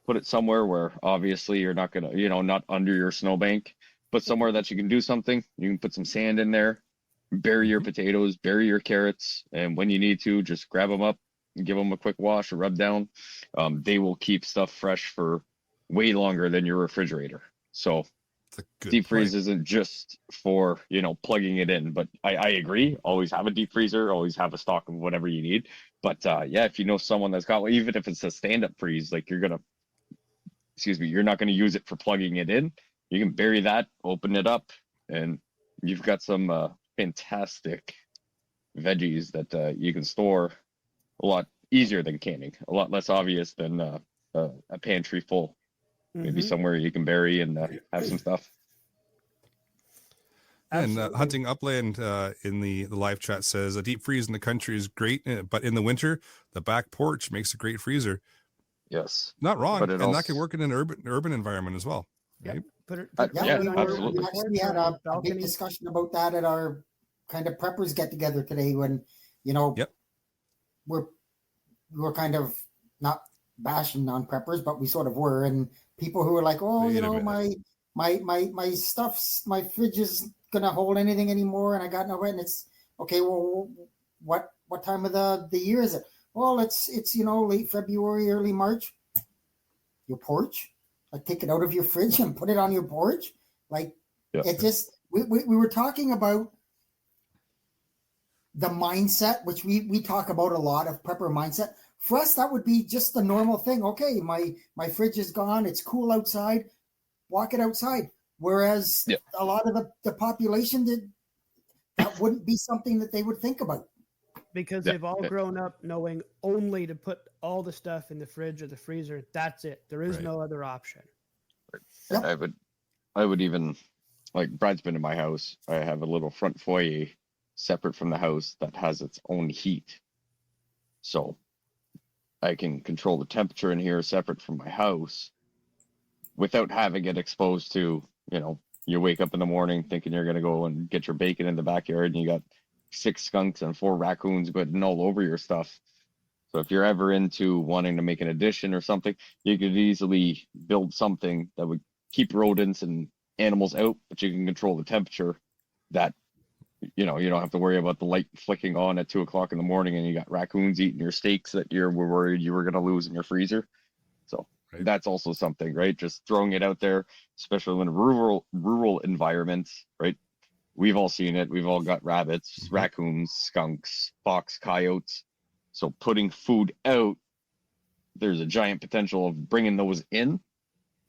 [SPEAKER 4] put it somewhere where obviously you're not going to, not under your snowbank, but somewhere that you can do something. You can put some sand in there, bury your potatoes, bury your carrots, and when you need to, just grab them up and give them a quick wash or rub down. They will keep stuff fresh for way longer than your refrigerator. So deep freeze isn't just for, plugging it in, but I agree. Always have a deep freezer, always have a stock of whatever you need. But if you know someone that's got, even if it's a stand-up freeze, like you're not going to use it for plugging it in. You can bury that, open it up, and you've got some fantastic veggies that you can store a lot easier than canning, a lot less obvious than a pantry full. Maybe somewhere you can bury and have some stuff.
[SPEAKER 2] And Hunting Upland in the live chat says a deep freeze in the country is great, but in the winter, the back porch makes a great freezer.
[SPEAKER 4] Yes,
[SPEAKER 2] not wrong, and that can work in an urban environment as well. Right?
[SPEAKER 4] Absolutely.
[SPEAKER 3] We actually had a big discussion about that at our kind of preppers get together today. When we're kind of not bashing on preppers, but we sort of were, and people who were like, "Oh, my stuff's, my fridge is gonna hold anything anymore, and I got no rent." And it's okay. Well, what time of the year is it? Well, it's late February, early March. Your porch, like take it out of your fridge and put it on your porch. Like it just we were talking about the mindset, which we talk about a lot of prepper mindset. For us, that would be just the normal thing. Okay, my fridge is gone. It's cool outside. Walk it outside. Whereas a lot of the population that wouldn't be something that they would think about.
[SPEAKER 5] Because they've all grown up knowing only to put all the stuff in the fridge or the freezer. That's it. There is no other option.
[SPEAKER 4] Yep. I would even, like, Brad's been in my house. I have a little front foyer separate from the house that has its own heat. So I can control the temperature in here separate from my house without having it exposed to, you wake up in the morning thinking you're going to go and get your bacon in the backyard and you got 6 skunks and 4 raccoons getting all over your stuff. So if you're ever into wanting to make an addition or something, you could easily build something that would keep rodents and animals out, but you can control the temperature that, you don't have to worry about the light flicking on at 2:00 in the morning and you got raccoons eating your steaks that you were worried you were going to lose in your freezer. So that's also something, right? Just throwing it out there, especially in rural environments, right? We've all seen it. We've all got rabbits, raccoons, skunks, fox, coyotes. So putting food out, there's a giant potential of bringing those in.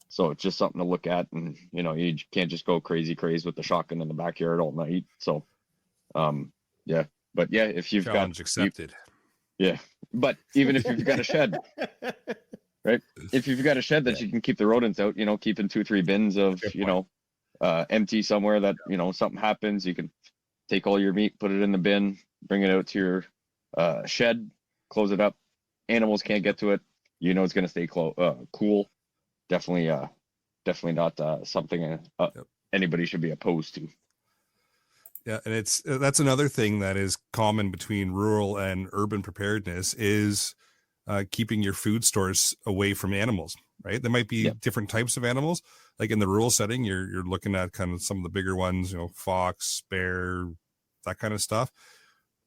[SPEAKER 4] So it's just something to look at. And, you can't just go crazy with the shotgun in the backyard all night. So, But if you've
[SPEAKER 2] Challenge accepted.
[SPEAKER 4] But even if you've got a shed, right? If you've got a shed that you can keep the rodents out, keep in 2-3 bins of, empty somewhere that, something happens, you can take all your meat, put it in the bin, bring it out to your shed, close it up. Animals can't get to it. It's going to stay cool. Definitely not something anybody should be opposed to.
[SPEAKER 2] Yeah, and that's another thing that is common between rural and urban preparedness is keeping your food stores away from animals, right? There might be different types of animals. Like in the rural setting, you're looking at kind of some of the bigger ones, fox, bear, that kind of stuff.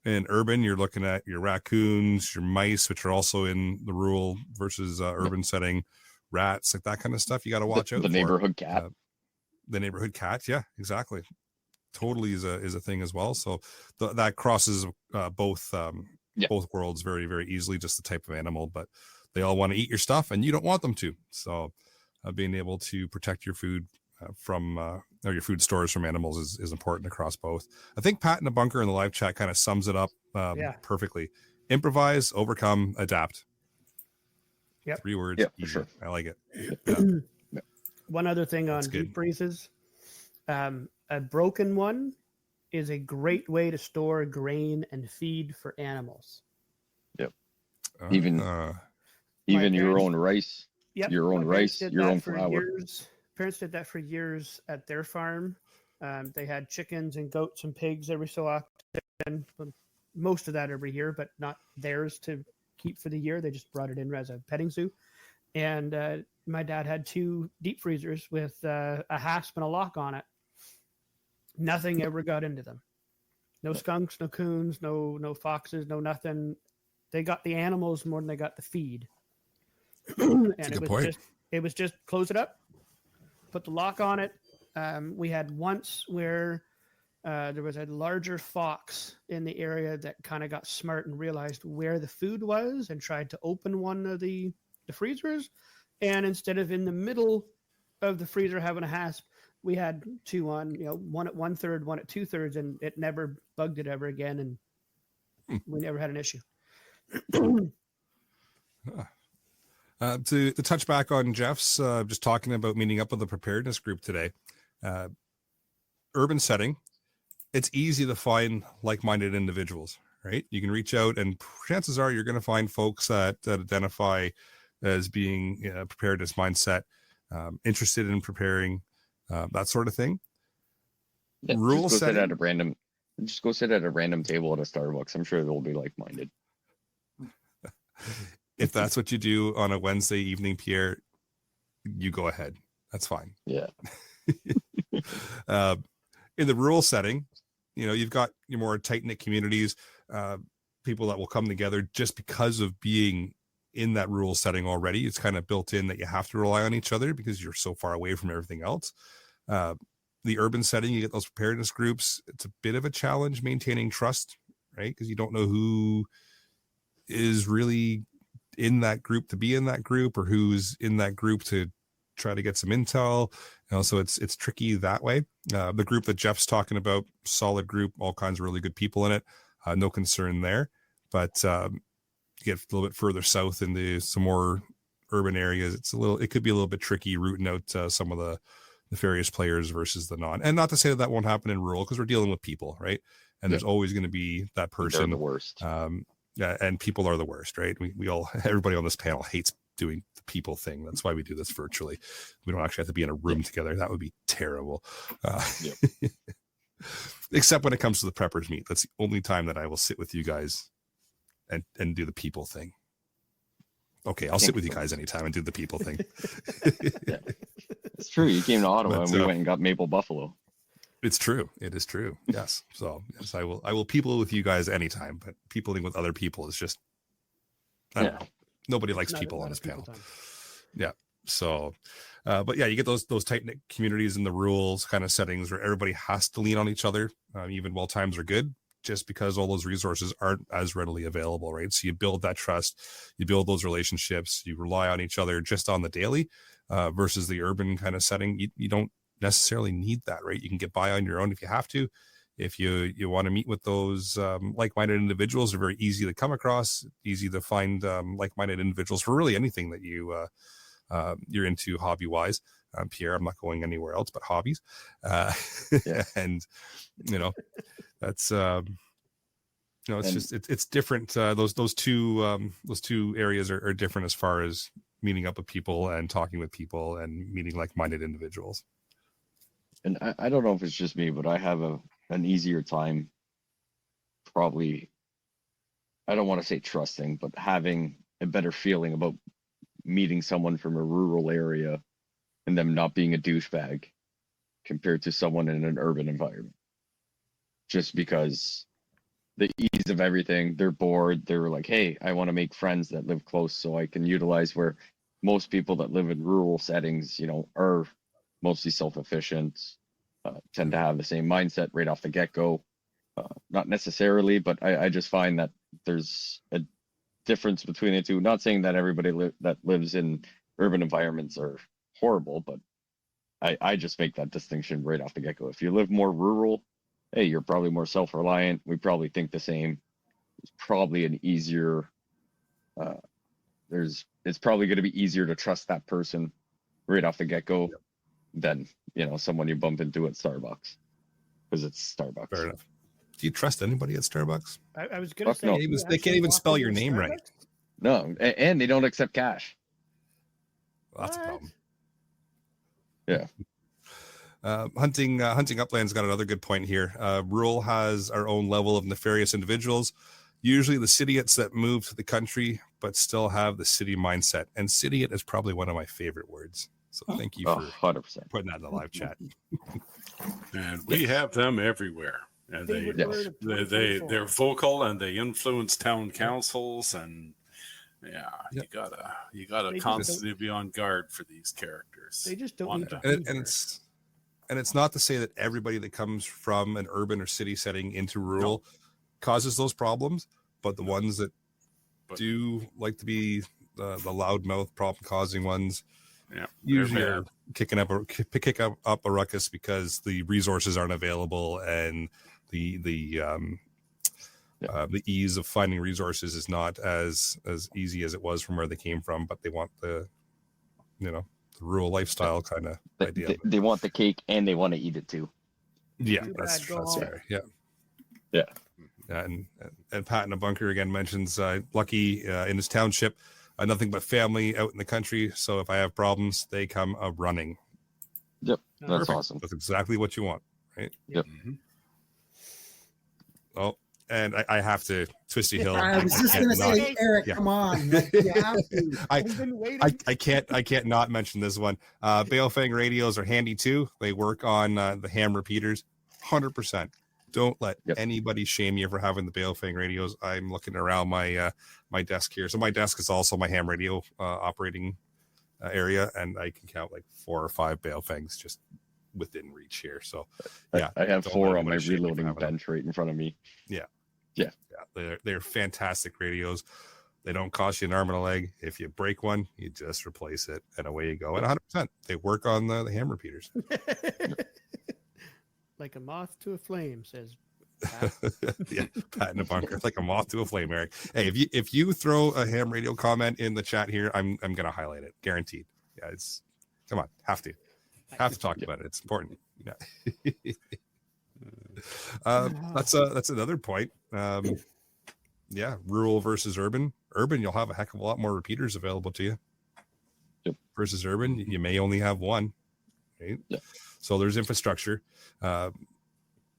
[SPEAKER 2] In urban, you're looking at your raccoons, your mice, which are also in the rural versus urban setting, rats, like that kind of stuff. You got to watch out for.
[SPEAKER 4] The neighborhood cat.
[SPEAKER 2] The neighborhood cat, yeah, exactly. Totally is a thing as well. So that crosses both worlds very, very easily, just the type of animal, but they all want to eat your stuff and you don't want them to. So being able to protect your food from or your food stores from animals is important across both. I think Pat in the bunker in the live chat kind of sums it up perfectly. Improvise, overcome, adapt. 3 words.
[SPEAKER 4] Yeah,
[SPEAKER 2] easy.
[SPEAKER 4] sure.
[SPEAKER 2] I like it.
[SPEAKER 5] One other thing on deep freezes, a broken one is a great way to store grain and feed for animals.
[SPEAKER 4] Yep. Even your own rice.
[SPEAKER 5] Yep.
[SPEAKER 4] Your own rice, your own flour.
[SPEAKER 5] Parents did that for years at their farm. They had chickens and goats and pigs every so often. Most of that every year, but not theirs to keep for the year. They just brought it in as a petting zoo. And my dad had 2 deep freezers with a hasp and a lock on it. Nothing ever got into them. No skunks, no coons, no foxes, no nothing. They got the animals more than they got the feed. And it was just close it up, put the lock on it. We had once where there was a larger fox in the area that kind of got smart and realized where the food was and tried to open one of the freezers. And instead of in the middle of the freezer having a hasp, we had two on, one at 1/3, one at 2/3, and it never bugged it ever again. And we never had an issue.
[SPEAKER 2] To touch back on Jeff's, just talking about meeting up with the preparedness group today, urban setting, it's easy to find like-minded individuals, right? You can reach out, and chances are you're going to find folks that identify as being preparedness mindset, interested in preparing, that sort of thing.
[SPEAKER 4] Yeah,
[SPEAKER 2] Rule
[SPEAKER 4] just go
[SPEAKER 2] setting.
[SPEAKER 4] sit at a random. Just go sit at a random table at a Starbucks. I'm sure they'll be like-minded.
[SPEAKER 2] If that's what you do on a Wednesday evening, Pierre, you go ahead. That's fine.
[SPEAKER 4] Yeah.
[SPEAKER 2] In the rural setting, you've got your more tight-knit communities, people that will come together just because of being in that rural setting already. It's kind of built in that you have to rely on each other because you're so far away from everything else. The urban setting, you get those preparedness groups. It's a bit of a challenge maintaining trust, right? Because you don't know who is really in that group to be in that group, or who's in that group to try to get some intel. So it's tricky that way. The group that Jeff's talking about, solid group, all kinds of really good people in it. No concern there. But you get a little bit further south into some more urban areas, it could be a little bit tricky rooting out some of the nefarious players versus the non. And not to say that won't happen in rural, because we're dealing with people, right? And there's always going to be that person.
[SPEAKER 4] They're the worst.
[SPEAKER 2] Yeah, and people are the worst, right? We all, everybody on this panel hates doing the people thing. That's why we do this virtually. We don't actually have to be in a room together. That would be terrible. Except when it comes to the preppers meet. That's the only time that I will sit with you guys and do the people thing. Okay, I'll sit with you guys anytime and do the people thing.
[SPEAKER 4] Yeah. It's true. You came to Ottawa and we went and got maple buffalo.
[SPEAKER 2] It's true. It is true. Yes. So yes, I will people with you guys anytime, but peopling with other people is just, I don't know. Nobody likes people on this panel. Yeah. So, but yeah, you get those tight-knit communities in the rules kind of settings where everybody has to lean on each other, even while times are good, just because all those resources aren't as readily available, right? So you build that trust, you build those relationships, you rely on each other just on the daily, versus the urban kind of setting. You don't necessarily need that, right? You can get by on your own if you have to. If you want to meet with those like-minded individuals, they're very easy to come across, easy to find like-minded individuals for really anything that you're into hobby-wise. Pierre, I'm not going anywhere else but hobbies. And that's it's just it's different. Those two areas are different as far as meeting up with people and talking with people and meeting like-minded individuals.
[SPEAKER 4] And I don't know if it's just me, but I have an easier time probably, I don't want to say trusting, but having a better feeling about meeting someone from a rural area and them not being a douchebag compared to someone in an urban environment. Just because the ease of everything, they're bored. They're like, hey, I want to make friends that live close so I can utilize where most people that live in rural settings, are mostly self-efficient, tend to have the same mindset right off the get-go. Not necessarily, but I just find that there's a difference between the two. Not saying that everybody that lives in urban environments are horrible, but I just make that distinction right off the get-go. If you live more rural, hey, you're probably more self-reliant. We probably think the same. It's probably an easier, it's probably going to be easier to trust that person right off the get-go than, someone you bump into at Starbucks, because it's Starbucks.
[SPEAKER 2] Fair enough. Do you trust anybody at Starbucks?
[SPEAKER 5] I was going to say,
[SPEAKER 4] no.
[SPEAKER 2] They can't even spell your name right.
[SPEAKER 4] No, and they don't accept cash.
[SPEAKER 2] Well, that's a problem.
[SPEAKER 4] Yeah.
[SPEAKER 2] Hunting Upland's got another good point here. Rural has our own level of nefarious individuals, usually the cityites that move to the country but still have the city mindset. And cityite is probably one of my favorite words. So thank you for
[SPEAKER 4] 100%.
[SPEAKER 2] putting that in the live chat.
[SPEAKER 6] And we have them everywhere. And
[SPEAKER 5] Favorite
[SPEAKER 4] Yes.
[SPEAKER 5] word of
[SPEAKER 6] they're
[SPEAKER 5] 2024.
[SPEAKER 6] vocal and they influence town councils, and
[SPEAKER 2] Yep.
[SPEAKER 6] you gotta
[SPEAKER 5] They just
[SPEAKER 6] constantly be on guard for these characters.
[SPEAKER 5] They just don't
[SPEAKER 6] Want
[SPEAKER 5] need to
[SPEAKER 6] to-
[SPEAKER 5] be
[SPEAKER 2] and
[SPEAKER 5] here.
[SPEAKER 2] it's not to say that everybody that comes from an urban or city setting into rural causes those problems, but the ones that
[SPEAKER 6] But-
[SPEAKER 2] do like to be the loudmouth problem causing ones
[SPEAKER 6] Yeah,
[SPEAKER 2] usually
[SPEAKER 6] they're
[SPEAKER 2] are
[SPEAKER 6] bad.
[SPEAKER 2] kick up a ruckus because the resources aren't available, and the ease of finding resources is not as easy as it was from where they came from, but they want the rural lifestyle kind of idea.
[SPEAKER 4] They want the cake and they want to eat it too.
[SPEAKER 2] Yeah,
[SPEAKER 5] Too
[SPEAKER 2] that's
[SPEAKER 5] bad, go home.
[SPEAKER 2] fair. Yeah.
[SPEAKER 4] Yeah.
[SPEAKER 2] And Pat in a bunker again mentions lucky in his township, nothing but family out in the country. So if I have problems, they come running.
[SPEAKER 4] Yep.
[SPEAKER 5] No,
[SPEAKER 4] That's
[SPEAKER 2] Perfect.
[SPEAKER 4] awesome.
[SPEAKER 2] That's exactly what you want, right?
[SPEAKER 4] Yep.
[SPEAKER 6] Mhm.
[SPEAKER 2] Oh, and I have to Twisty Hill.
[SPEAKER 3] I was just
[SPEAKER 2] can't
[SPEAKER 3] going to
[SPEAKER 2] not-
[SPEAKER 3] say, Eric,
[SPEAKER 2] yeah.
[SPEAKER 3] come on. Like, you have to.
[SPEAKER 5] I've been waiting.
[SPEAKER 2] I can't not mention this one. Balefang radios are handy too. They work on the ham repeaters, 100%. Don't let
[SPEAKER 4] Yep.
[SPEAKER 2] anybody shame you for having the Balefang radios. I'm looking around my my desk here. So my desk is also my ham radio operating area, and I can count like 4 or 5 Balefangs just within reach here. So yeah,
[SPEAKER 4] I have
[SPEAKER 2] don't
[SPEAKER 4] 4
[SPEAKER 2] let
[SPEAKER 4] on my
[SPEAKER 2] anybody shame you for
[SPEAKER 4] reloading
[SPEAKER 2] having them.
[SPEAKER 4] bench right in front of me.
[SPEAKER 2] Yeah, they're fantastic radios. They don't cost you an arm and a leg. If you break one, you just replace it, and away you go. And 100%, they work on the ham repeaters.
[SPEAKER 5] Like a moth to a flame, says
[SPEAKER 2] Yeah, Pat in a bunker, like a moth to a flame, Eric. Hey, if you throw a ham radio comment in the chat here, I'm gonna highlight it, guaranteed. Yeah, it's come on, have to talk about it. It's important. Yeah. That's another point. Yeah, rural versus urban. Urban, you'll have a heck of a lot more repeaters available to you.
[SPEAKER 4] Yep.
[SPEAKER 2] Versus urban, you may only have one. Right.
[SPEAKER 4] Yeah.
[SPEAKER 2] So there's infrastructure.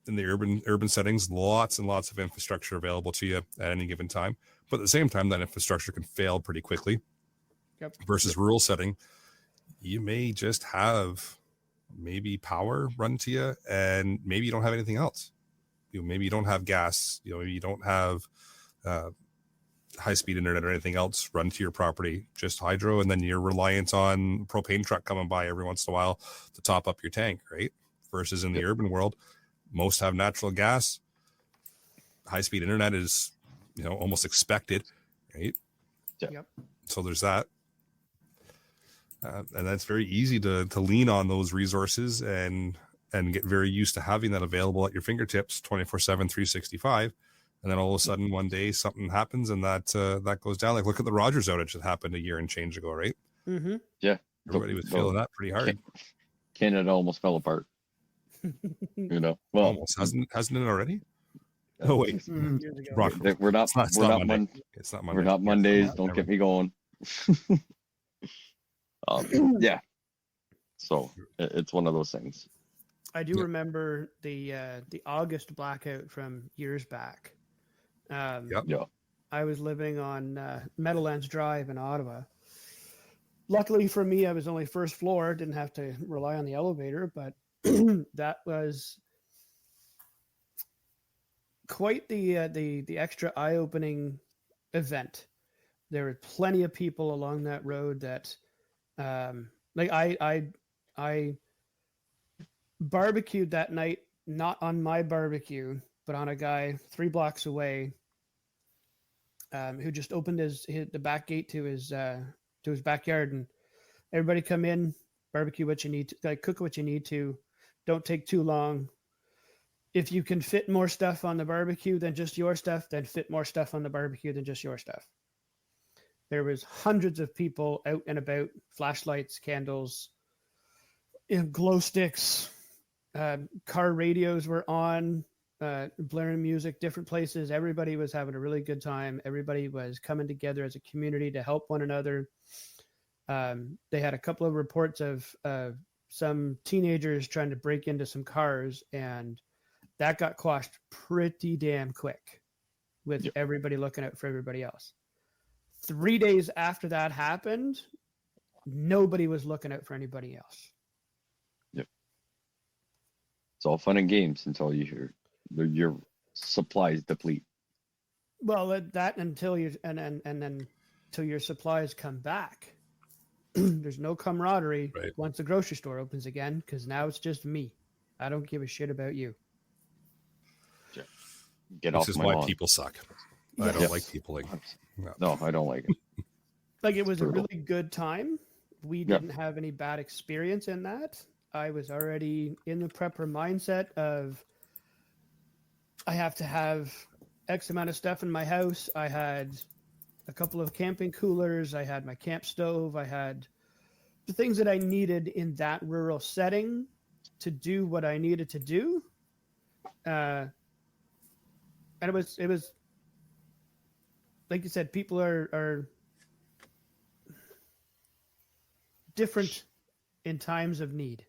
[SPEAKER 2] In the urban settings, lots and lots of infrastructure available to you at any given time. But at the same time, that infrastructure can fail pretty quickly.
[SPEAKER 5] Yep.
[SPEAKER 2] Versus rural setting, you may just have maybe power run to you, and maybe you don't have anything else. Maybe you don't have gas. Maybe you don't have high-speed internet or anything else run to your property. Just hydro, and then you're reliant on propane truck coming by every once in a while to top up your tank, right? Versus in the urban world, most have natural gas. High-speed internet is, almost expected, right?
[SPEAKER 5] Yep.
[SPEAKER 2] So there's that. And that's very easy to lean on those resources and get very used to having that available at your fingertips 24/7, 365. And then all of a sudden one day something happens and that goes down. Like look at the Rogers outage that happened a year and change ago, right?
[SPEAKER 5] Mm-hmm.
[SPEAKER 4] Yeah.
[SPEAKER 2] Everybody was feeling that pretty hard.
[SPEAKER 4] Canada almost fell apart. Well,
[SPEAKER 2] Almost. Hasn't it already? Oh wait.
[SPEAKER 3] Mm.
[SPEAKER 5] Years ago.
[SPEAKER 2] Wrong.
[SPEAKER 4] we're not
[SPEAKER 2] It's not Monday.
[SPEAKER 4] Mon-
[SPEAKER 2] It's not Monday.
[SPEAKER 4] we're not Mondays.
[SPEAKER 2] Yeah,
[SPEAKER 4] Don't
[SPEAKER 2] never.
[SPEAKER 4] get me going. Yeah. So it's one of those things.
[SPEAKER 5] I do
[SPEAKER 2] Yep.
[SPEAKER 5] remember the August blackout from years back.
[SPEAKER 2] Yep.
[SPEAKER 4] Yeah.
[SPEAKER 5] I was living on Meadowlands Drive in Ottawa. Luckily for me, I was only first floor, didn't have to rely on the elevator, but that was quite the extra eye-opening event. There were plenty of people along that road that, like I barbecued that night, not on my barbecue, but on a guy 3 blocks away, who just opened the back gate to his backyard, and everybody come in, barbecue what you need to, like cook what you need to, don't take too long. If you can fit more stuff on the barbecue than just your stuff, then fit more stuff on the barbecue than just your stuff. There was hundreds of people out and about, flashlights, candles, glow sticks, car radios were on, blaring music, different places. Everybody was having a really good time. Everybody was coming together as a community to help one another. They had a couple of reports of some teenagers trying to break into some cars, and that got quashed pretty damn quick with everybody looking out for everybody else. 3 days after that happened, nobody was looking out for anybody else.
[SPEAKER 4] It's all fun and games until your supplies deplete.
[SPEAKER 5] Well, that until you and then till your supplies come back. There's no camaraderie
[SPEAKER 2] Right.
[SPEAKER 5] once the grocery store opens again, because now it's just me. I don't give a shit about you.
[SPEAKER 4] Get
[SPEAKER 2] Which
[SPEAKER 4] off
[SPEAKER 2] is
[SPEAKER 4] my
[SPEAKER 2] why
[SPEAKER 4] lawn.
[SPEAKER 2] people suck. I
[SPEAKER 5] Yes.
[SPEAKER 2] don't like peopling.
[SPEAKER 4] No, I don't like it.
[SPEAKER 5] Like, it was a
[SPEAKER 4] Brutal.
[SPEAKER 5] really good time. We
[SPEAKER 4] Yeah.
[SPEAKER 5] didn't have any bad experience in that. I was already in the prepper mindset of I have to have X amount of stuff in my house. I had a couple of camping coolers. I had my camp stove. I had the things that I needed in that rural setting to do what I needed to do. And it was like you said, people are different in times of need.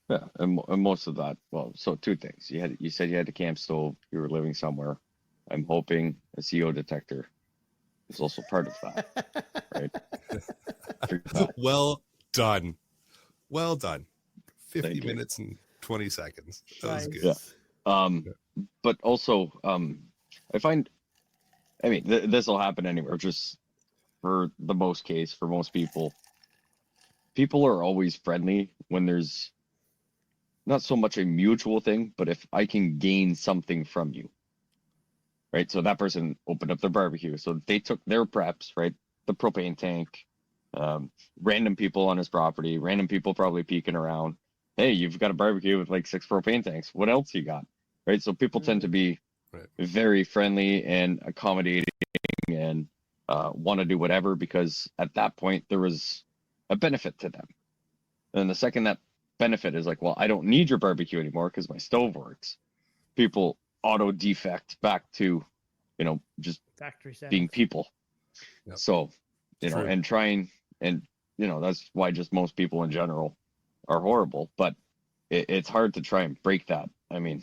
[SPEAKER 4] Yeah, and most of that. Well, so two things. You said you had a camp stove. You were living somewhere. I'm hoping a CO detector is also part of that, right?
[SPEAKER 2] Well done. Well done. 50
[SPEAKER 4] Thank you.
[SPEAKER 2] minutes and 20 seconds. That was
[SPEAKER 5] Nice.
[SPEAKER 2] good.
[SPEAKER 4] Yeah. But also, I find, I mean, this will happen anywhere. Just for the most case, for most people are always friendly when there's not so much a mutual thing, but if I can gain something from you, right? So that person opened up their barbecue, so they took their preps, right? The propane tank, random people on his property, random people probably peeking around. Hey, you've got a barbecue with like 6 propane tanks. What else you got? Right? So people tend to be
[SPEAKER 2] Right.
[SPEAKER 4] very friendly and accommodating and want to do whatever, because at that point there was a benefit to them. And the second that benefit is like, well, I don't need your barbecue anymore because my stove works, people auto defect back to, just
[SPEAKER 5] Factory settings.
[SPEAKER 4] being people.
[SPEAKER 2] Yep.
[SPEAKER 4] So,
[SPEAKER 2] True.
[SPEAKER 4] and trying, and, that's why just most people in general are horrible, but it's hard to try and break that. I mean,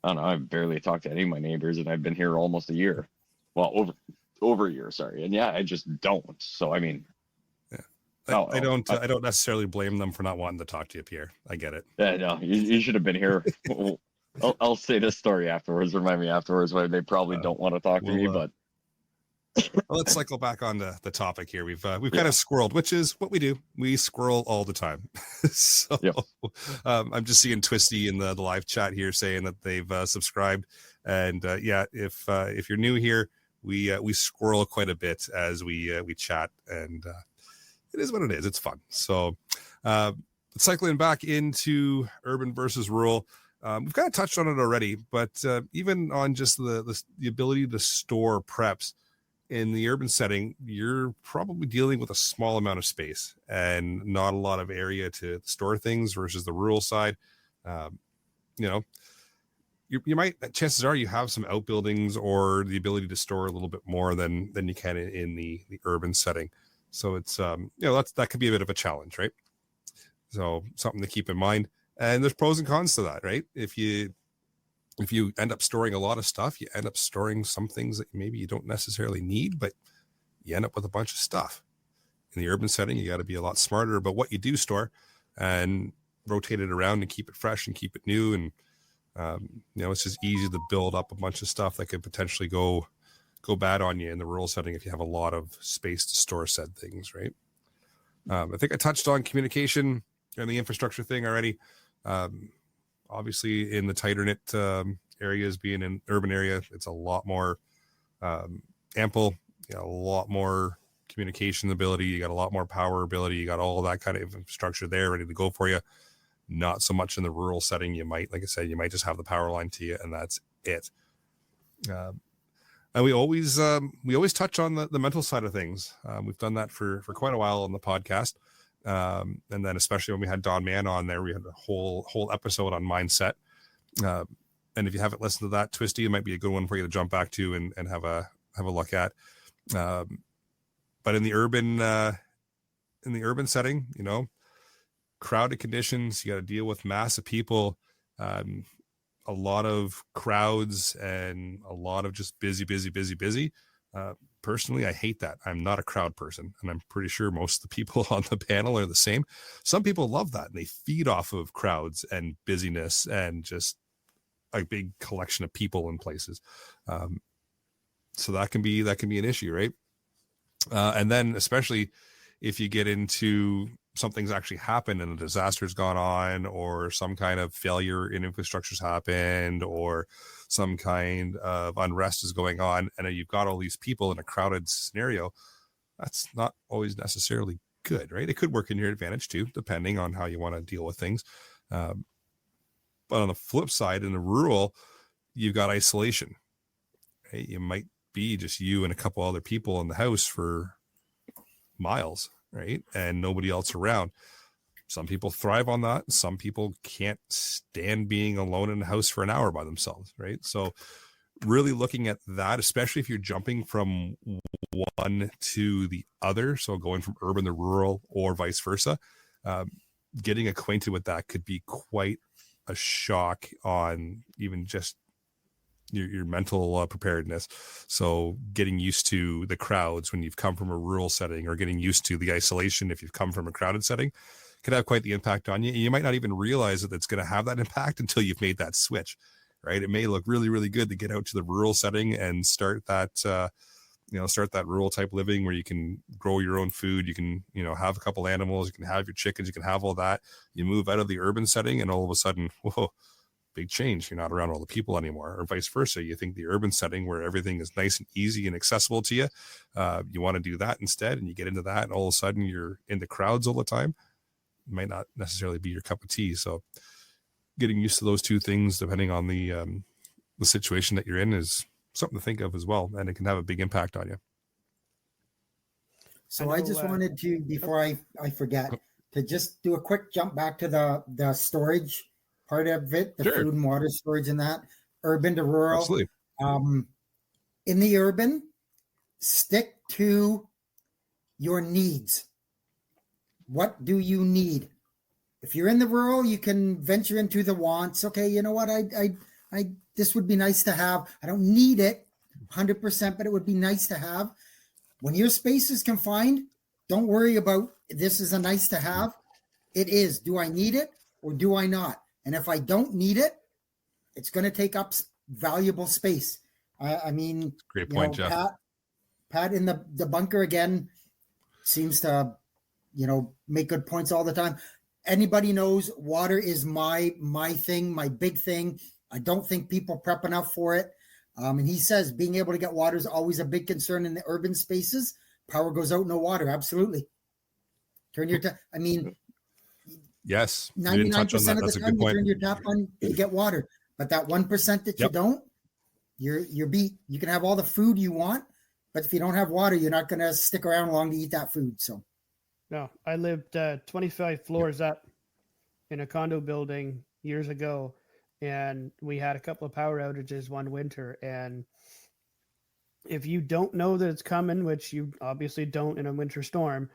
[SPEAKER 4] I don't know, I've barely talked to any of my neighbors and I've been here almost a year. Well, over a year, sorry. And yeah, I just don't. So, I mean,
[SPEAKER 2] I don't necessarily blame them for not wanting to talk to you, Pierre. I get it.
[SPEAKER 4] yeah, no, you should have been here. I'll say this story afterwards. Remind me afterwards why they probably don't want to talk to me. But
[SPEAKER 2] let's cycle back on the topic here. We've kind of squirreled, which is what we do. We squirrel all the time. So I'm just seeing Twisty in the live chat here saying that they've subscribed. And if you're new here, we squirrel quite a bit as we chat, and it is what it is. It's fun. So cycling back into urban versus rural. We've kind of touched on it already, but even on just the ability to store preps in the urban setting, you're probably dealing with a small amount of space and not a lot of area to store things versus the rural side. You might, chances are you have some outbuildings or the ability to store a little bit more than you can in the urban setting. So it's, that could be a bit of a challenge, right? So something to keep in mind. And there's pros and cons to that, right? If you end up storing a lot of stuff, you end up storing some things that maybe you don't necessarily need, but you end up with a bunch of stuff. In the urban setting, you got to be a lot smarter about what you do store and rotate it around and keep it fresh and keep it new. And, it's just easy to build up a bunch of stuff that could potentially go bad on you in the rural setting if you have a lot of space to store said things, right? I think I touched on communication and the infrastructure thing already. Obviously, in the tighter knit areas, being an urban area, it's a lot more ample. You got a lot more communication ability. You got a lot more power ability. You got all that kind of infrastructure there ready to go for you. Not so much in the rural setting. You might, like I said, just have the power line to you, and that's it. And we always touch on the mental side of things. We've done that for quite a while on the podcast. And then especially when we had Don Mann on there, we had a whole episode on mindset. And if you haven't listened to that, Twisty, it might be a good one for you to jump back to and have a look at. But in the urban setting, crowded conditions, you got to deal with mass of people, a lot of crowds, and a lot of just busy. personally, I hate that. I'm not a crowd person, and I'm pretty sure most of the people on the panel are the same. Some people love that, and they feed off of crowds and busyness and just a big collection of people in places. So that can be an issue, right? And then especially if you get into something's actually happened and a disaster's gone on, or some kind of failure in infrastructure's happened, or some kind of unrest is going on, and you've got all these people in a crowded scenario, that's not always necessarily good, right? It could work in your advantage too, depending on how you want to deal with things. But on the flip side, in the rural, you've got isolation, right? You might be just you and a couple other people in the house for miles, right? And nobody else around. Some people thrive on that. Some people can't stand being alone in the house for an hour by themselves, right? So really looking at that, especially if you're jumping from one to the other, so going from urban to rural or vice versa, getting acquainted with that could be quite a shock on even just your mental preparedness. So getting used to the crowds when you've come from a rural setting, or getting used to the isolation if you've come from a crowded setting, can have quite the impact on you. You might not even realize that it's going to have that impact until you've made that switch, right? It may look really, really good to get out to the rural setting and start that, start that rural type living where you can grow your own food. You can, have a couple animals, you can have your chickens, you can have all that. You move out of the urban setting and all of a sudden, whoa, big change. You're not around all the people anymore, or vice versa. You think the urban setting where everything is nice and easy and accessible to you, you want to do that instead, and you get into that, and all of a sudden you're in the crowds all the time. It might not necessarily be your cup of tea. So getting used to those two things, depending on the situation that you're in, is something to think of as well, and it can have a big impact on you.
[SPEAKER 3] So I just wanted to, before I forget, to just do a quick jump back to the storage part of it, the
[SPEAKER 2] Sure.
[SPEAKER 3] food and water storage and that, urban to rural.
[SPEAKER 2] Absolutely.
[SPEAKER 3] In the urban, stick to your needs. What do you need? If you're in the rural, you can venture into the wants. Okay, you know what? I this would be nice to have. I don't need it 100%, but it would be nice to have. When your space is confined, don't worry about this is a nice to have. It is. Do I need it or do I not? And if I don't need it, it's going to take up valuable space. I mean,
[SPEAKER 2] great point, Jeff.
[SPEAKER 3] Pat in the bunker again seems to, make good points all the time. Anybody knows water is my thing, my big thing. I don't think people prep enough for it. And he says being able to get water is always a big concern in the urban spaces. Power goes out, no water. Absolutely. Turn your
[SPEAKER 2] Yes.
[SPEAKER 3] 99% of the time you turn your tap on, you get water. But that 1% that you don't, you're beat. You can have all the food you want, but if you don't have water, you're not going to stick around long to eat that food. So,
[SPEAKER 5] no, I lived 25 floors up in a condo building years ago, and we had a couple of power outages one winter. And if you don't know that it's coming, which you obviously don't in a winter storm,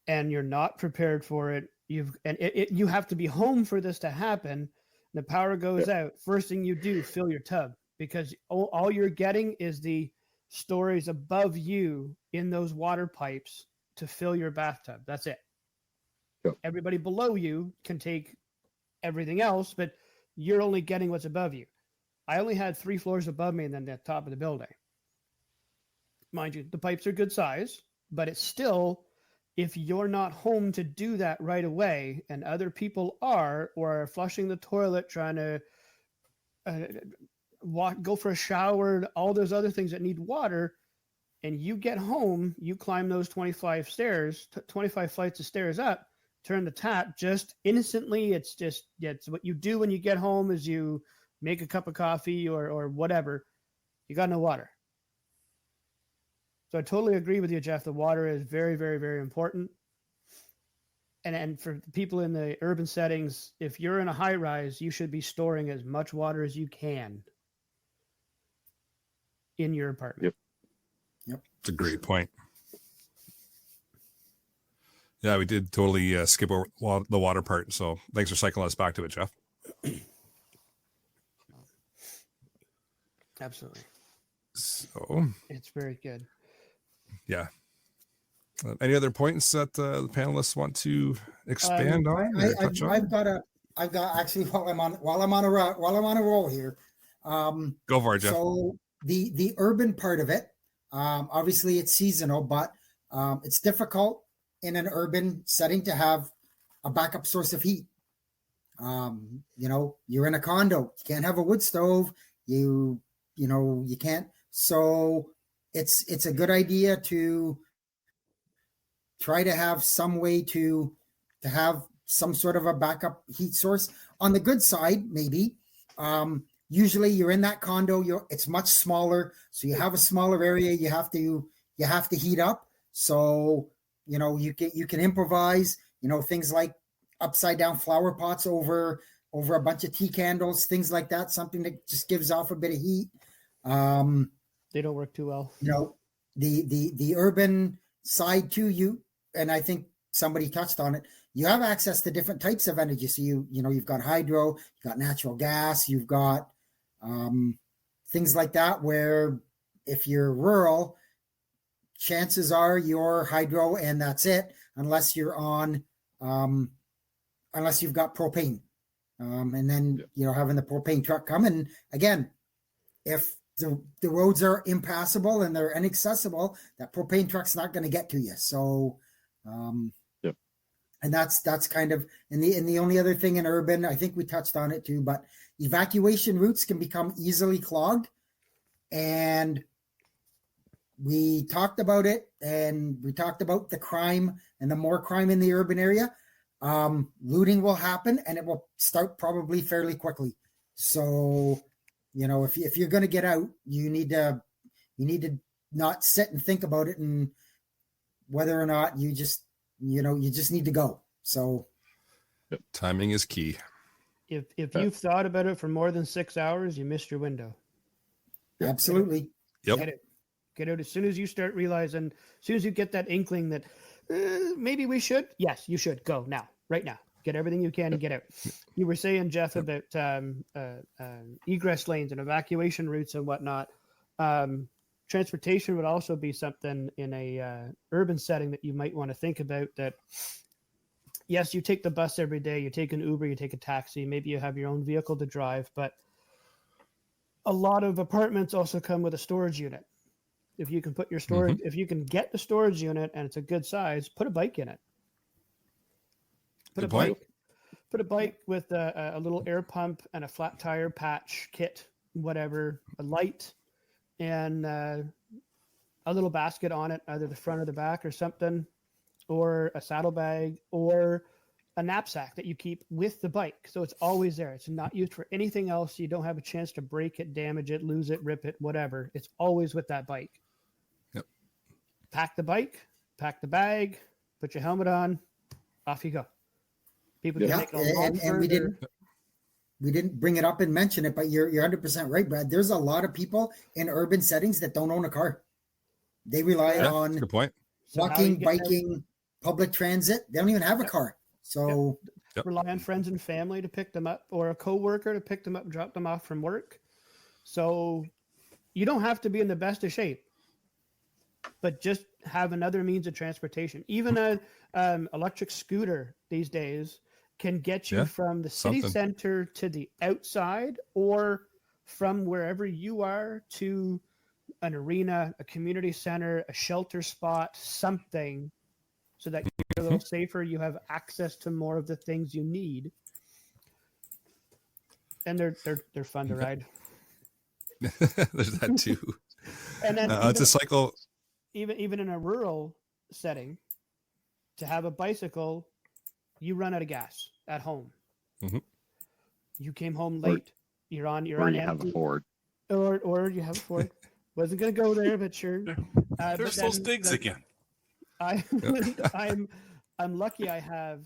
[SPEAKER 5] and you're not prepared for it, you have to be home for this to happen. The power goes out. First thing you do, fill your tub, because all you're getting is the stories above you in those water pipes to fill your bathtub. That's it.
[SPEAKER 4] Yep.
[SPEAKER 5] Everybody below you can take everything else, but you're only getting what's above you. I only had 3 floors above me and then the top of the building. Mind you, the pipes are good size, but it's still, if you're not home to do that right away and other people are, or are flushing the toilet, trying to go for a shower, all those other things that need water, and you get home, you climb those 25 flights of stairs up, turn the tap just instantly. It's what you do when you get home is you make a cup of coffee or whatever. You got no water. So I totally agree with you, Jeff. The water is very, very, very important. And for people in the urban settings, if you're in a high rise, you should be storing as much water as you can in your apartment.
[SPEAKER 3] Yep.
[SPEAKER 2] It's a great point. Yeah, we did totally skip over the water part. So thanks for cycling us back to it, Jeff.
[SPEAKER 5] Absolutely.
[SPEAKER 2] So
[SPEAKER 5] it's very good.
[SPEAKER 2] Yeah. Any other points that the panelists want to expand on or touch on?
[SPEAKER 3] I've got actually while I'm on a roll here.
[SPEAKER 2] Go for it, Jeff.
[SPEAKER 3] So the urban part of it, obviously it's seasonal, but it's difficult in an urban setting to have a backup source of heat. You're in a condo, you can't have a wood stove. You can't. So it's a good idea to try to have some way to have some sort of a backup heat source. On the good side, maybe. Usually you're in that condo, it's much smaller, so you have a smaller area you have to heat up. So you can improvise, things like upside down flower pots over a bunch of tea candles, things like that, something that just gives off a bit of heat.
[SPEAKER 5] They don't work too well.
[SPEAKER 3] The urban side too, and I think somebody touched on it, you have access to different types of energy. So you've got hydro, you've got natural gas, you've got things like that, where if you're rural, chances are you're hydro and that's it, unless you're on unless you've got propane. And then having the propane truck come, and again, if the roads are impassable and they're inaccessible, that propane truck's not going to get to you. So and that's kind of, and the only other thing in urban, I think we touched on it too, but evacuation routes can become easily clogged. And we talked about it, and we talked about the crime, and the more crime in the urban area, looting will happen, and it will start probably fairly quickly. So, if you're going to get out, you need to not sit and think about it, and whether or not you just need to go. So
[SPEAKER 2] timing is key.
[SPEAKER 5] If you've thought about it for more than 6 hours, you missed your window.
[SPEAKER 3] Absolutely.
[SPEAKER 2] Yep.
[SPEAKER 5] Get out as soon as you start realizing, as soon as you get that inkling that maybe we should. Yes, you should go now, right now. Get everything you can and get out. You were saying, Jeff, about egress lanes and evacuation routes and whatnot. Transportation would also be something in a urban setting that you might want to think about. That yes, you take the bus every day, you take an Uber, you take a taxi, maybe you have your own vehicle to drive, but a lot of apartments also come with a storage unit. If you can put your storage, if you can get the storage unit and it's a good size, put a bike in it. Put a bike with a little air pump and a flat tire patch kit, whatever, a light, and a little basket on it, either the front or the back or something, or a saddlebag, or a knapsack that you keep with the bike. So it's always there. It's not used for anything else. You don't have a chance to break it, damage it, lose it, rip it, whatever. It's always with that bike.
[SPEAKER 2] Yep.
[SPEAKER 5] Pack the bike, pack the bag, put your helmet on, off you go. People can make it
[SPEAKER 3] and we didn't bring it up and mention it, but you're 100% right, Brad. There's a lot of people in urban settings that don't own a car. They rely on
[SPEAKER 2] good point.
[SPEAKER 3] Walking, biking, public transit. They don't even have a car. So
[SPEAKER 5] rely on friends and family to pick them up, or a coworker to pick them up and drop them off from work. So you don't have to be in the best of shape, but just have another means of transportation. Even a electric scooter these days can get you from the city center to the outside, or from wherever you are to an arena, a community center, a shelter spot, something, so that you're a little safer. You have access to more of the things you need, and they're fun to ride.
[SPEAKER 2] There's that too.
[SPEAKER 5] And then
[SPEAKER 2] it's a cycle.
[SPEAKER 5] Even in a rural setting, to have a bicycle, you run out of gas at home. You came home late. You're on.
[SPEAKER 4] You have a Ford.
[SPEAKER 5] Or you have a Ford. Wasn't gonna go there, but sure.
[SPEAKER 6] There's those digs again.
[SPEAKER 5] I'm lucky. I have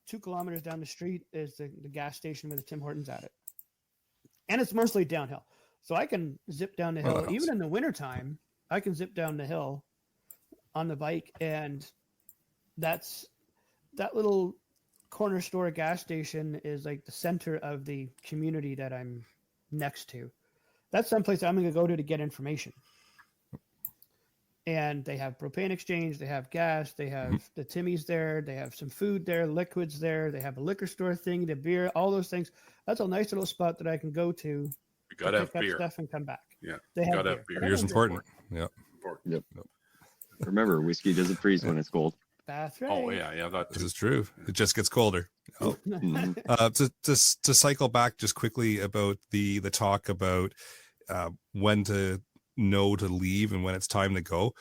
[SPEAKER 5] 2 kilometers down the street is the gas station with the Tim Hortons at it, and it's mostly downhill, so I can zip down the hill. Even in the wintertime, I can zip down the hill on the bike, and that little corner store gas station is like the center of the community that I'm next to. That's someplace I'm going to go to get information. and they have propane exchange, they have gas, they have the Timmy's there, they have some food there, liquids there, they have a liquor store thing, the beer, all those things. That's a nice little spot that I can go to
[SPEAKER 6] You got to have
[SPEAKER 5] pick up
[SPEAKER 6] beer.
[SPEAKER 5] stuff and come back.
[SPEAKER 6] Yeah.
[SPEAKER 5] They have
[SPEAKER 6] Gotta
[SPEAKER 5] beer.
[SPEAKER 6] have beer.
[SPEAKER 5] But I
[SPEAKER 2] Beer's
[SPEAKER 5] don't drink
[SPEAKER 2] important.
[SPEAKER 5] beer.
[SPEAKER 2] Yep.
[SPEAKER 6] Important.
[SPEAKER 4] Yep. Remember, whiskey doesn't freeze when it's cold.
[SPEAKER 5] That's right.
[SPEAKER 6] Oh yeah, that
[SPEAKER 2] This
[SPEAKER 6] too.
[SPEAKER 2] is true. It just gets colder. Oh.
[SPEAKER 4] Mhm.
[SPEAKER 2] To cycle back just quickly about the talk about when to know to leave and when it's time to go.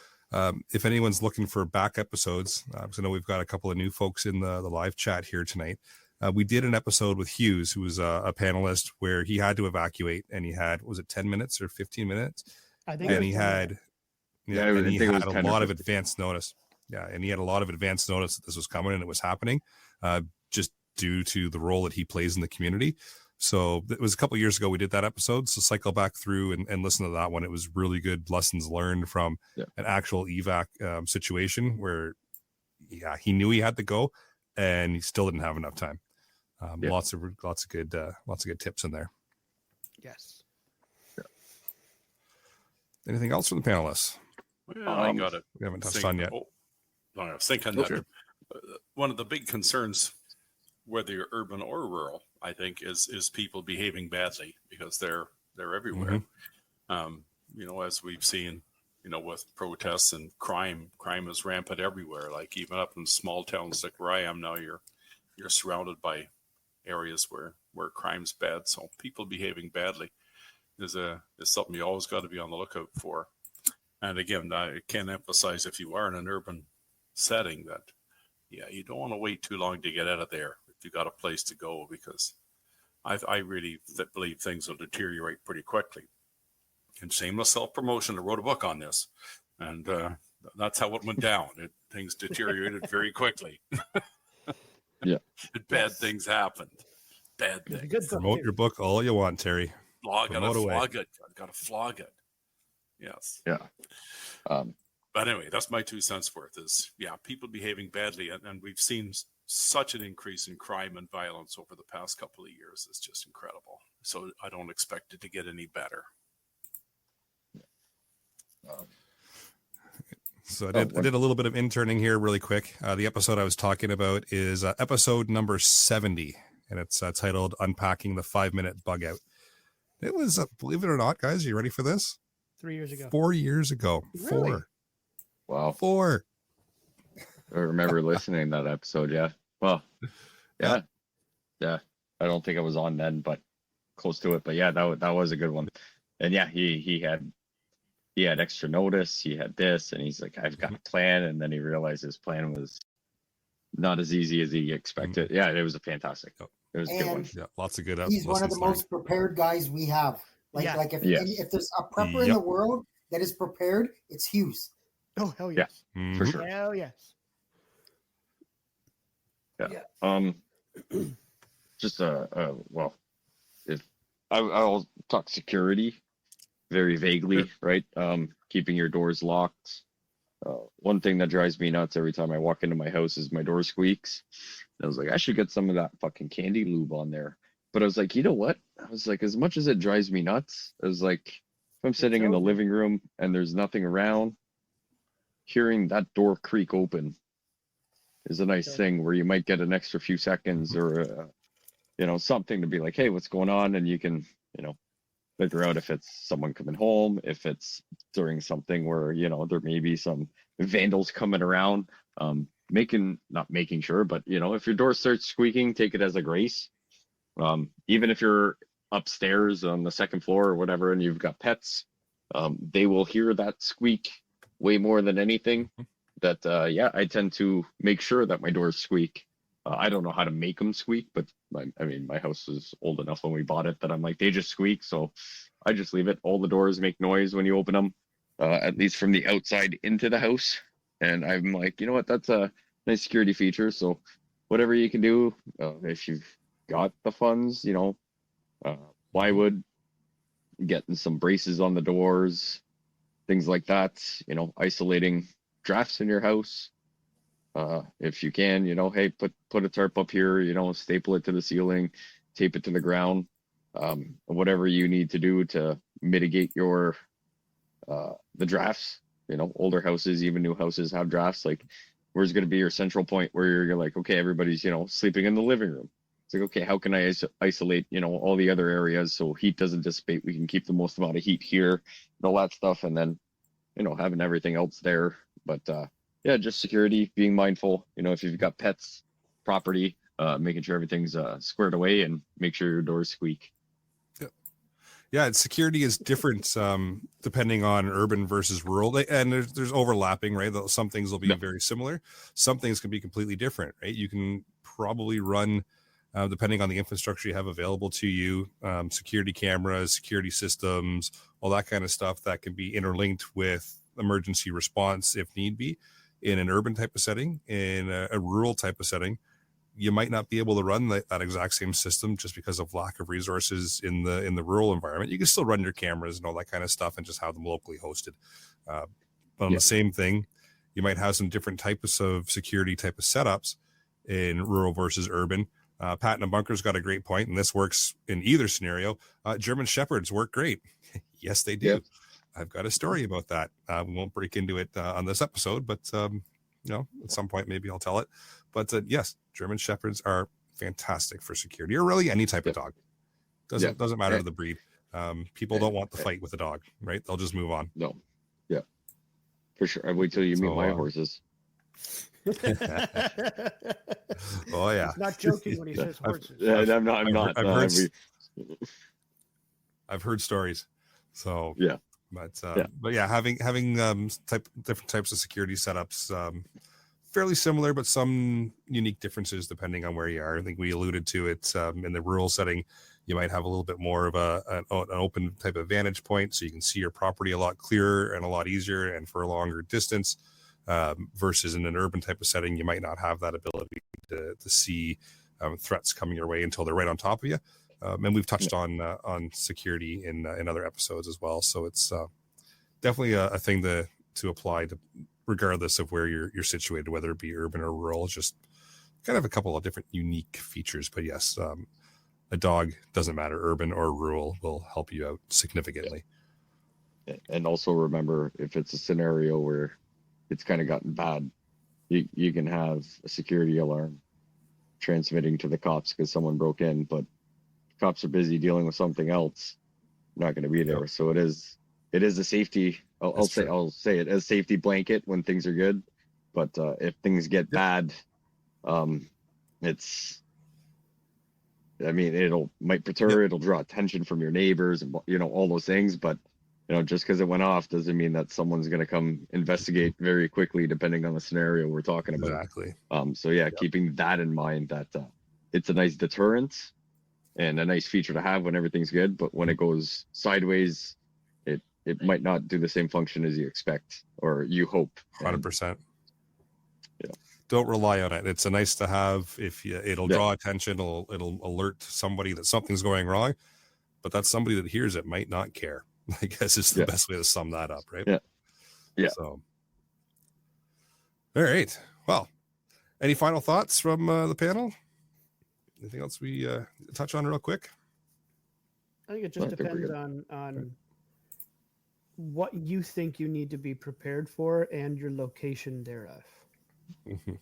[SPEAKER 2] If anyone's looking for back episodes, because I know we've got a couple of new folks in the live chat here tonight. We did an episode with Hughes, who was a panelist, where he had to evacuate, and he had, was it 10 minutes or 15 minutes?
[SPEAKER 5] I think
[SPEAKER 2] And
[SPEAKER 5] it
[SPEAKER 2] he
[SPEAKER 5] was
[SPEAKER 2] had,
[SPEAKER 4] Yeah,
[SPEAKER 2] and
[SPEAKER 4] I
[SPEAKER 2] he
[SPEAKER 4] think it
[SPEAKER 2] had
[SPEAKER 4] was
[SPEAKER 2] a
[SPEAKER 4] 10 or
[SPEAKER 2] lot of
[SPEAKER 4] 15.
[SPEAKER 2] advance notice. Yeah, and he had a lot of advance notice that this was coming and it was happening, just due to the role that he plays in the community. So it was a couple of years ago we did that episode. So cycle back through and listen to that one. It was really good lessons learned from an actual evac situation where, he knew he had to go, and he still didn't have enough time. Lots of good tips in there.
[SPEAKER 5] yes.
[SPEAKER 2] Anything else from the panelists?
[SPEAKER 6] Well, I got it.
[SPEAKER 2] We haven't touched on yet.
[SPEAKER 6] I was thinking that one of the big concerns, whether you're urban or rural, I think is people behaving badly, because they're everywhere. As we've seen, with protests and crime is rampant everywhere. Like even up in small towns like where I am now, you're surrounded by areas where crime's bad. So people behaving badly is something you always got to be on the lookout for. And again, I can't emphasize, if you are in an urban setting, that you don't want to wait too long to get out of there if you got a place to go, because I really believe things will deteriorate pretty quickly. And shameless self-promotion, I wrote a book on this, and that's how it went down. Things deteriorated very quickly. Bad things happened. Bad
[SPEAKER 5] It was a
[SPEAKER 6] things.
[SPEAKER 5] good book,
[SPEAKER 2] Promote
[SPEAKER 5] too.
[SPEAKER 2] your book all you want, Terry.
[SPEAKER 6] Gotta
[SPEAKER 2] Promote away.
[SPEAKER 6] flog it. Gotta flog it. Yes.
[SPEAKER 4] Yeah.
[SPEAKER 6] But anyway, that's my 2 cents worth. Is people behaving badly, and we've seen such an increase in crime and violence over the past couple of years. It's just incredible. So I don't expect it to get any better.
[SPEAKER 2] So I did a little bit of interning here really quick. The episode I was talking about is episode number 70, and it's titled Unpacking the 5-Minute Bug Out. It was, believe it or not, guys, are you ready for this?
[SPEAKER 5] 3 years ago.
[SPEAKER 2] 4 years ago.
[SPEAKER 5] Really?
[SPEAKER 2] 4.
[SPEAKER 4] Wow.
[SPEAKER 2] 4.
[SPEAKER 4] I remember listening to that episode. Yeah. Well, yeah. I don't think I was on then, but close to it. But yeah, that was a good one. And yeah, he had extra notice. He had this, and he's like, I've got a plan. And then he realized his plan was not as easy as he expected. Yeah, it was a fantastic. It was a good one.
[SPEAKER 2] Yeah, lots of good.
[SPEAKER 3] He's one of the
[SPEAKER 2] lessons learned.
[SPEAKER 3] most prepared guys we have. Like if there's a prepper in the world that is prepared, it's Hughes.
[SPEAKER 5] Oh, hell yes.
[SPEAKER 4] For sure.
[SPEAKER 5] Hell yes.
[SPEAKER 4] Yeah. Just well, if I'll talk security very vaguely, right? Keeping your doors locked. One thing that drives me nuts every time I walk into my house is my door squeaks. And I was like, I should get some of that fucking candy lube on there. But I was like, you know what? I was like, as much as it drives me nuts, I was like, if I'm sitting in the living room and there's nothing around, hearing that door creak open is a nice thing where you might get an extra few seconds or, something to be like, hey, what's going on? And you can, figure out if it's someone coming home, if it's during something where, there may be some vandals coming around, not making sure, but, if your door starts squeaking, take it as a grace. Even if you're upstairs on the second floor or whatever, and you've got pets, they will hear that squeak way more than anything. That I tend to make sure that my doors squeak. I don't know how to make them squeak, but my house was old enough when we bought it that I'm like, they just squeak, so I just leave it. All the doors make noise when you open them, at least from the outside into the house. And I'm like, you know what, that's a nice security feature. So whatever you can do, if you've got the funds, plywood, getting some braces on the doors, things like that, isolating drafts in your house. If you can, hey, put a tarp up here, staple it to the ceiling, tape it to the ground, whatever you need to do to mitigate your the drafts. older houses, even new houses have drafts. Like, where's going to be your central point where you're like, okay, everybody's, sleeping in the living room. It's like, okay, how can I isolate, all the other areas so heat doesn't dissipate? We can keep the most amount of heat here and all that stuff. And then, having everything else there. But yeah, just security, being mindful, if you've got pets, property, making sure everything's squared away and make sure your doors squeak.
[SPEAKER 2] Yeah, security is different depending on urban versus rural, and there's overlapping, right? Some things will be very similar. Some things can be completely different, right? You can probably run, depending on the infrastructure you have available to you, security cameras, security systems, all that kind of stuff that can be interlinked with emergency response if need be. In an urban type of setting, in a rural type of setting, you might not be able to run that exact same system just because of lack of resources in the rural environment. You can still run your cameras and all that kind of stuff and just have them locally hosted. But on the same thing, you might have some different types of security type of setups in rural versus urban. Pat in a Bunker's got a great point, and this works in either scenario. German Shepherds work great. Yes, they do. Yep. I've got a story about that. We won't break into it on this episode, but at some point maybe I'll tell it. But yes, German Shepherds are fantastic for security, or really any type of dog. Doesn't matter to the breed. People don't want the fight with a dog, right? They'll just move on.
[SPEAKER 4] No, yeah, for sure. I wait till you meet my horses.
[SPEAKER 2] Oh yeah,
[SPEAKER 5] he's not joking when he says horses.
[SPEAKER 4] I'm not.
[SPEAKER 2] I've heard stories. So
[SPEAKER 4] yeah.
[SPEAKER 2] But yeah, having different types of security setups, fairly similar, but some unique differences depending on where you are. I think we alluded to it in the rural setting. You might have a little bit more of an open type of vantage point, so you can see your property a lot clearer and a lot easier and for a longer distance. Versus in an urban type of setting, you might not have that ability to see threats coming your way until they're right on top of you. And we've touched on security in other episodes as well. So it's definitely a thing to apply to, regardless of where you're situated, whether it be urban or rural. It's just kind of a couple of different unique features. But yes, a dog, doesn't matter, urban or rural, will help you out significantly.
[SPEAKER 4] And also remember, if it's a scenario where it's kind of gotten bad, you can have a security alarm transmitting to the cops because someone broke in, but cops are busy dealing with something else. Not going to be there. Yep. So it is a safety. I'll say it as safety blanket when things are good, but if things get bad, might perturb. It'll draw attention from your neighbors and all those things. But just because it went off doesn't mean that someone's going to come investigate very quickly, depending on the scenario we're talking about.
[SPEAKER 2] Exactly.
[SPEAKER 4] Keeping that in mind, that it's a nice deterrent and a nice feature to have when everything's good, but when it goes sideways, it might not do the same function as you expect or you hope.
[SPEAKER 2] 100%. Don't rely on it. It's a nice to have. It'll draw attention, it'll alert somebody that something's going wrong, but that somebody that hears it might not care. I guess is the best way to sum that up, right?
[SPEAKER 4] Yeah.
[SPEAKER 2] So, all right. Well, any final thoughts from the panel? Anything else we touch on real quick?
[SPEAKER 5] I think it just depends on what you think you need to be prepared for and your location thereof. Mm-hmm.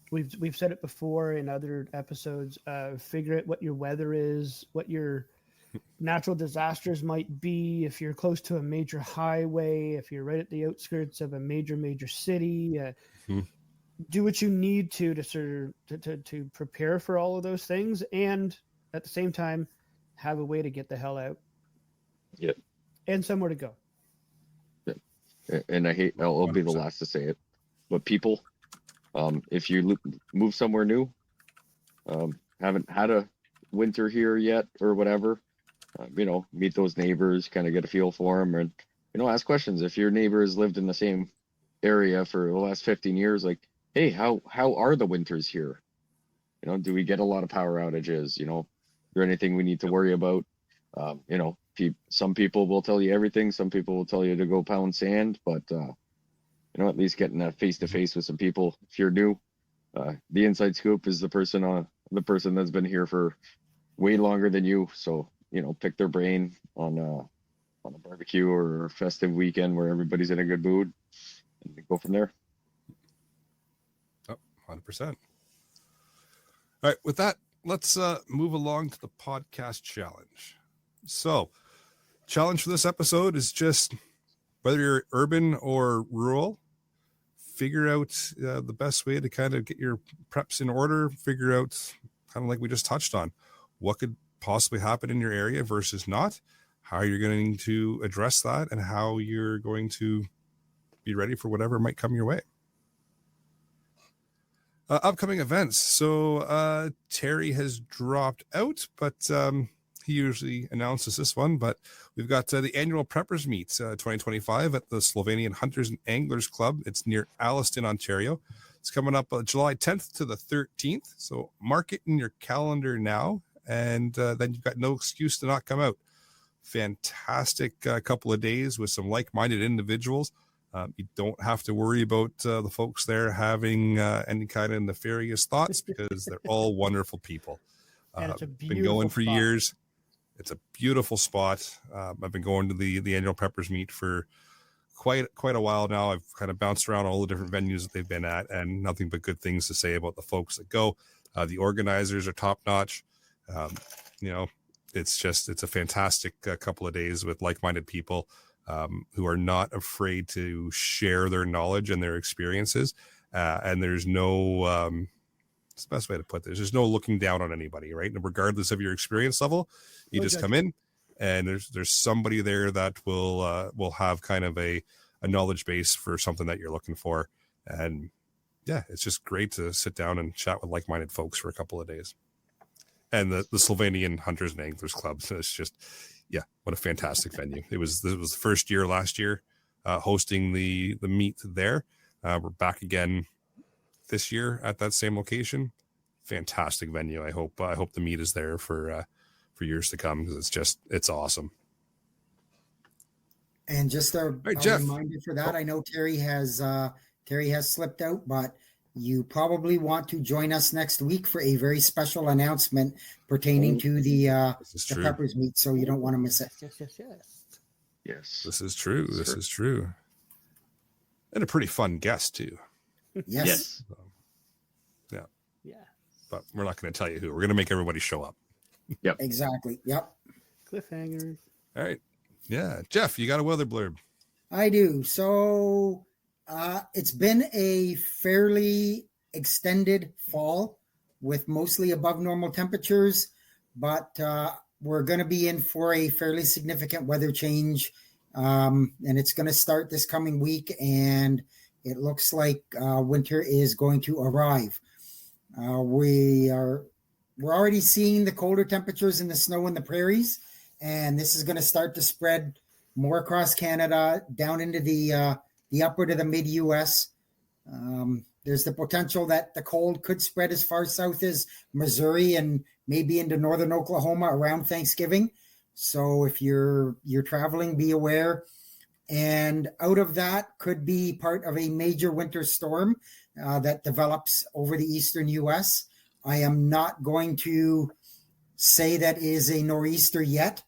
[SPEAKER 5] We've said it before in other episodes. Figure out what your weather is, what your natural disasters might be. If you're close to a major highway, if you're right at the outskirts of a major city, do what you need to prepare for all of those things, and at the same time, have a way to get the hell out.
[SPEAKER 4] Yep. And
[SPEAKER 5] somewhere to go.
[SPEAKER 4] Yep. And I'll be the last to say it, but people, if you move somewhere new, haven't had a winter here yet or whatever, meet those neighbors, kind of get a feel for them, and ask questions. If your neighbor has lived in the same area for the last 15 years, like, hey, how are the winters here? Do we get a lot of power outages? Is there anything we need to worry about? Some people will tell you everything. Some people will tell you to go pound sand, but at least getting that face to face with some people. If you're new, the inside scoop is the person that's been here for way longer than you. So pick their brain on on a barbecue or a festive weekend where everybody's in a good mood, and go from there.
[SPEAKER 2] Oh, 100%. All right, with that, let's move along to the podcast challenge. So, challenge for this episode is just whether you're urban or rural, figure out the best way to kind of get your preps in order, figure out kind of like we just touched on, what could possibly happen in your area versus not, how you're going to address that, and how you're going to be ready for whatever might come your way. Upcoming events. So Terry has dropped out, but he usually announces this one. But we've got the annual Preppers Meet 2025 at the Slovenian Hunters and Anglers Club. It's near Alliston, Ontario. It's coming up July 10th to the 13th. So mark it in your calendar now, and then you've got no excuse to not come out. Fantastic couple of days with some like-minded individuals. You don't have to worry about the folks there having any kind of nefarious thoughts because they're all wonderful people.
[SPEAKER 5] And it's a
[SPEAKER 2] been going for
[SPEAKER 5] spot.
[SPEAKER 2] years. It's a beautiful spot. I've been going to the annual Preppers Meet for quite a while now. I've kind of bounced around all the different venues that they've been at, and nothing but good things to say about the folks that go. The organizers are top notch. It's a fantastic couple of days with like-minded people who are not afraid to share their knowledge and their experiences. And there's no, it's the best way to put this. There's no looking down on anybody, right? And regardless of your experience level, you just come in, and there's somebody there that will have kind of a knowledge base for something that you're looking for. And yeah, it's just great to sit down and chat with like-minded folks for a couple of days. And the Slovenian Hunters and Anglers Club. So it's just, yeah, what a fantastic venue. This was the first year last year hosting the meet there. We're back again this year at that same location. Fantastic venue. I hope the meet is there for years to come, because it's awesome.
[SPEAKER 3] And just a
[SPEAKER 2] right, Jeff.
[SPEAKER 3] Reminder for that, I know Terry has slipped out, but you probably want to join us next week for a very special announcement pertaining to the Preppers Meet, so you don't want to miss it.
[SPEAKER 4] Yes.
[SPEAKER 2] This is true. This is true. And a pretty fun guest too.
[SPEAKER 3] Yes.
[SPEAKER 2] So, yeah.
[SPEAKER 5] Yeah.
[SPEAKER 2] But we're not going to tell you who. We're going to make everybody show up.
[SPEAKER 4] Yep.
[SPEAKER 3] Exactly. Yep.
[SPEAKER 5] Cliffhanger.
[SPEAKER 2] All right. Yeah. Jeff, you got a weather blurb.
[SPEAKER 3] I do. So it's been a fairly extended fall with mostly above normal temperatures, but we're going to be in for a fairly significant weather change. And it's going to start this coming week, and it looks like winter is going to arrive. We're already seeing the colder temperatures in the snow in the prairies, and this is going to start to spread more across Canada, down into the upper to the mid-U.S. There's the potential that the cold could spread as far south as Missouri and maybe into northern Oklahoma around Thanksgiving. So if you're traveling, be aware. And out of that could be part of a major winter storm that develops over the eastern U.S. I am not going to say that is a nor'easter yet.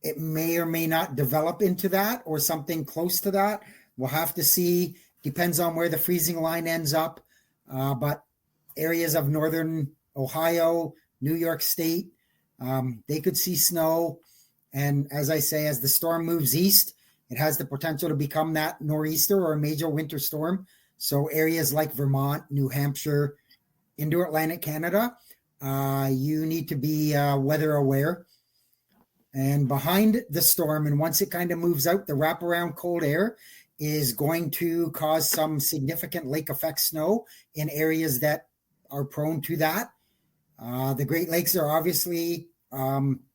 [SPEAKER 3] It may or may not develop into that or something close to that. We'll have to see. Depends on where the freezing line ends up. But areas of northern Ohio, New York State, they could see snow. And as I say, as the storm moves east, it has the potential to become that nor'easter or a major winter storm. So areas like Vermont, New Hampshire, into Atlantic Canada, you need to be weather aware. And behind the storm, and once it kind of moves out, the wraparound cold air is going to cause some significant lake effect snow in areas that are prone to that. The Great Lakes are obviously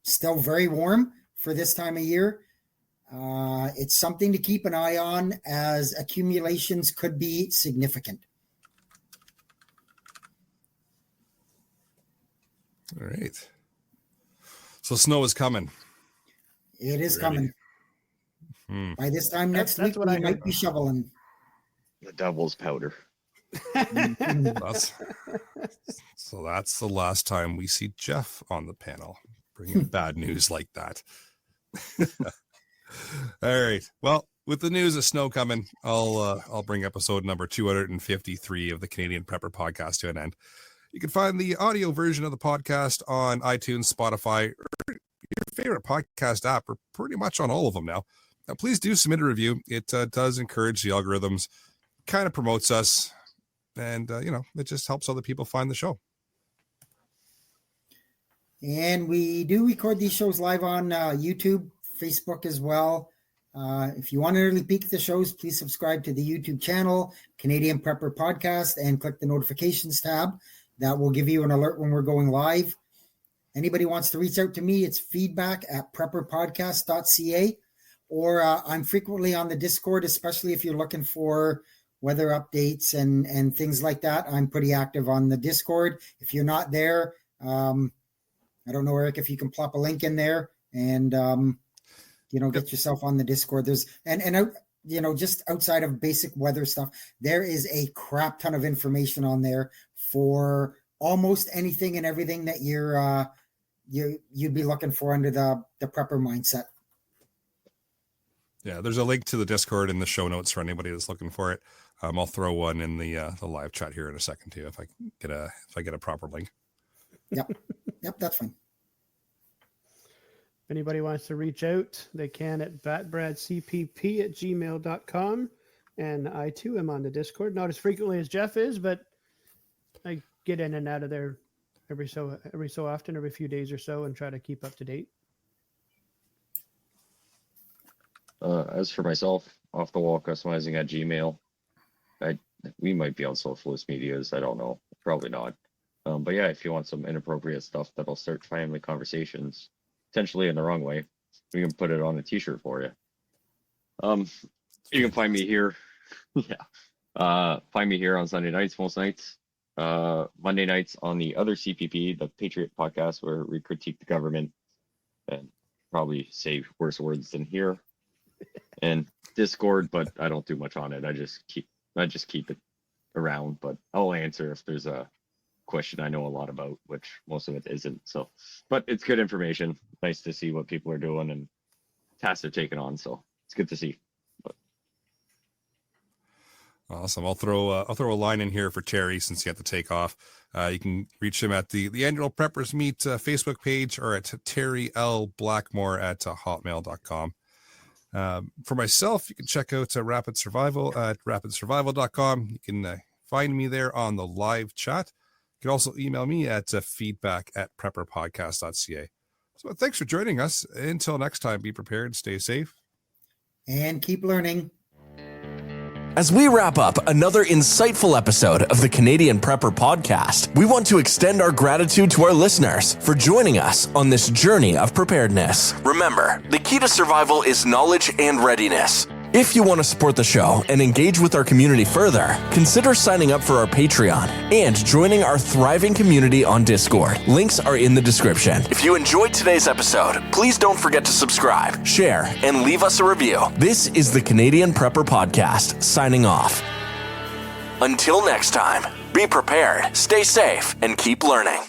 [SPEAKER 3] still very warm for this time of year. It's something to keep an eye on, as accumulations could be significant.
[SPEAKER 2] All right. So snow is coming.
[SPEAKER 3] It is coming. By this time next week, we might be shoveling.
[SPEAKER 4] The devil's powder.
[SPEAKER 2] So that's the last time we see Jeff on the panel. bringing bad news like that. All right. Well, with the news of snow coming, I'll bring episode number 253 of the Canadian Prepper Podcast to an end. You can find the audio version of the podcast on iTunes, Spotify, or your favorite podcast app, or pretty much on all of them now. Now, please do submit a review. It does encourage the algorithms, kind of promotes us, and it just helps other people find the show.
[SPEAKER 3] And we do record these shows live on YouTube, Facebook as well. If you want an early peek at the shows, please subscribe to the YouTube channel, Canadian Prepper Podcast, and click the notifications tab. That will give you an alert when we're going live. Anybody wants to reach out to me, it's feedback@prepperpodcast.ca, or I'm frequently on the Discord, especially if you're looking for weather updates and things like that. I'm pretty active on the Discord. If you're not there, I don't know, Eric, if you can plop a link in there and, get yourself on the Discord. There's, just outside of basic weather stuff, there is a crap ton of information on there for almost anything and everything that you'd be looking for under the prepper mindset.
[SPEAKER 2] Yeah, there's a link to the Discord in the show notes for anybody that's looking for it. I'll throw one in the live chat here in a second too, if I get a proper link.
[SPEAKER 3] Yep, that's fine.
[SPEAKER 5] If anybody wants to reach out, they can at batbradcpp@gmail.com. And I too am on the Discord, not as frequently as Jeff is, but I get in and out of there every so often, every few days or so, and try to keep up to date.
[SPEAKER 4] As for myself, off the wall customizing at Gmail. We might be on socialist medias. I don't know. Probably not. But yeah, if you want some inappropriate stuff that'll start family conversations, potentially in the wrong way, we can put it on a t-shirt for you. You can find me here. Find me here on Sunday nights, most nights. Monday nights on the other CPP, the Patriot Podcast, where we critique the government and probably say worse words than here. And Discord, but I don't do much on it. I just keep it around, but I'll answer if there's a question I know a lot about, which most of it isn't. So, but it's good information. Nice to see what people are doing and tasks they're taking on. So it's good to see. But
[SPEAKER 2] awesome. I'll throw a line in here for Terry since he had to take off. You can reach him at the Annual Preppers Meet Facebook page, or at Terry L. Blackmore at hotmail.com. For myself, you can check out Rapid Survival at rapidsurvival.com. You can find me there on the live chat. You can also email me at feedback@prepperpodcast.ca. So thanks for joining us. Until next time, be prepared, stay safe,
[SPEAKER 3] and keep learning.
[SPEAKER 1] As we wrap up another insightful episode of the Canadian Prepper Podcast, we want to extend our gratitude to our listeners for joining us on this journey of preparedness. Remember, the key to survival is knowledge and readiness. If you want to support the show and engage with our community further, consider signing up for our Patreon and joining our thriving community on Discord. Links are in the description. If you enjoyed today's episode, please don't forget to subscribe, share, and leave us a review. This is the Canadian Prepper Podcast, signing off. Until next time, be prepared, stay safe, and keep learning.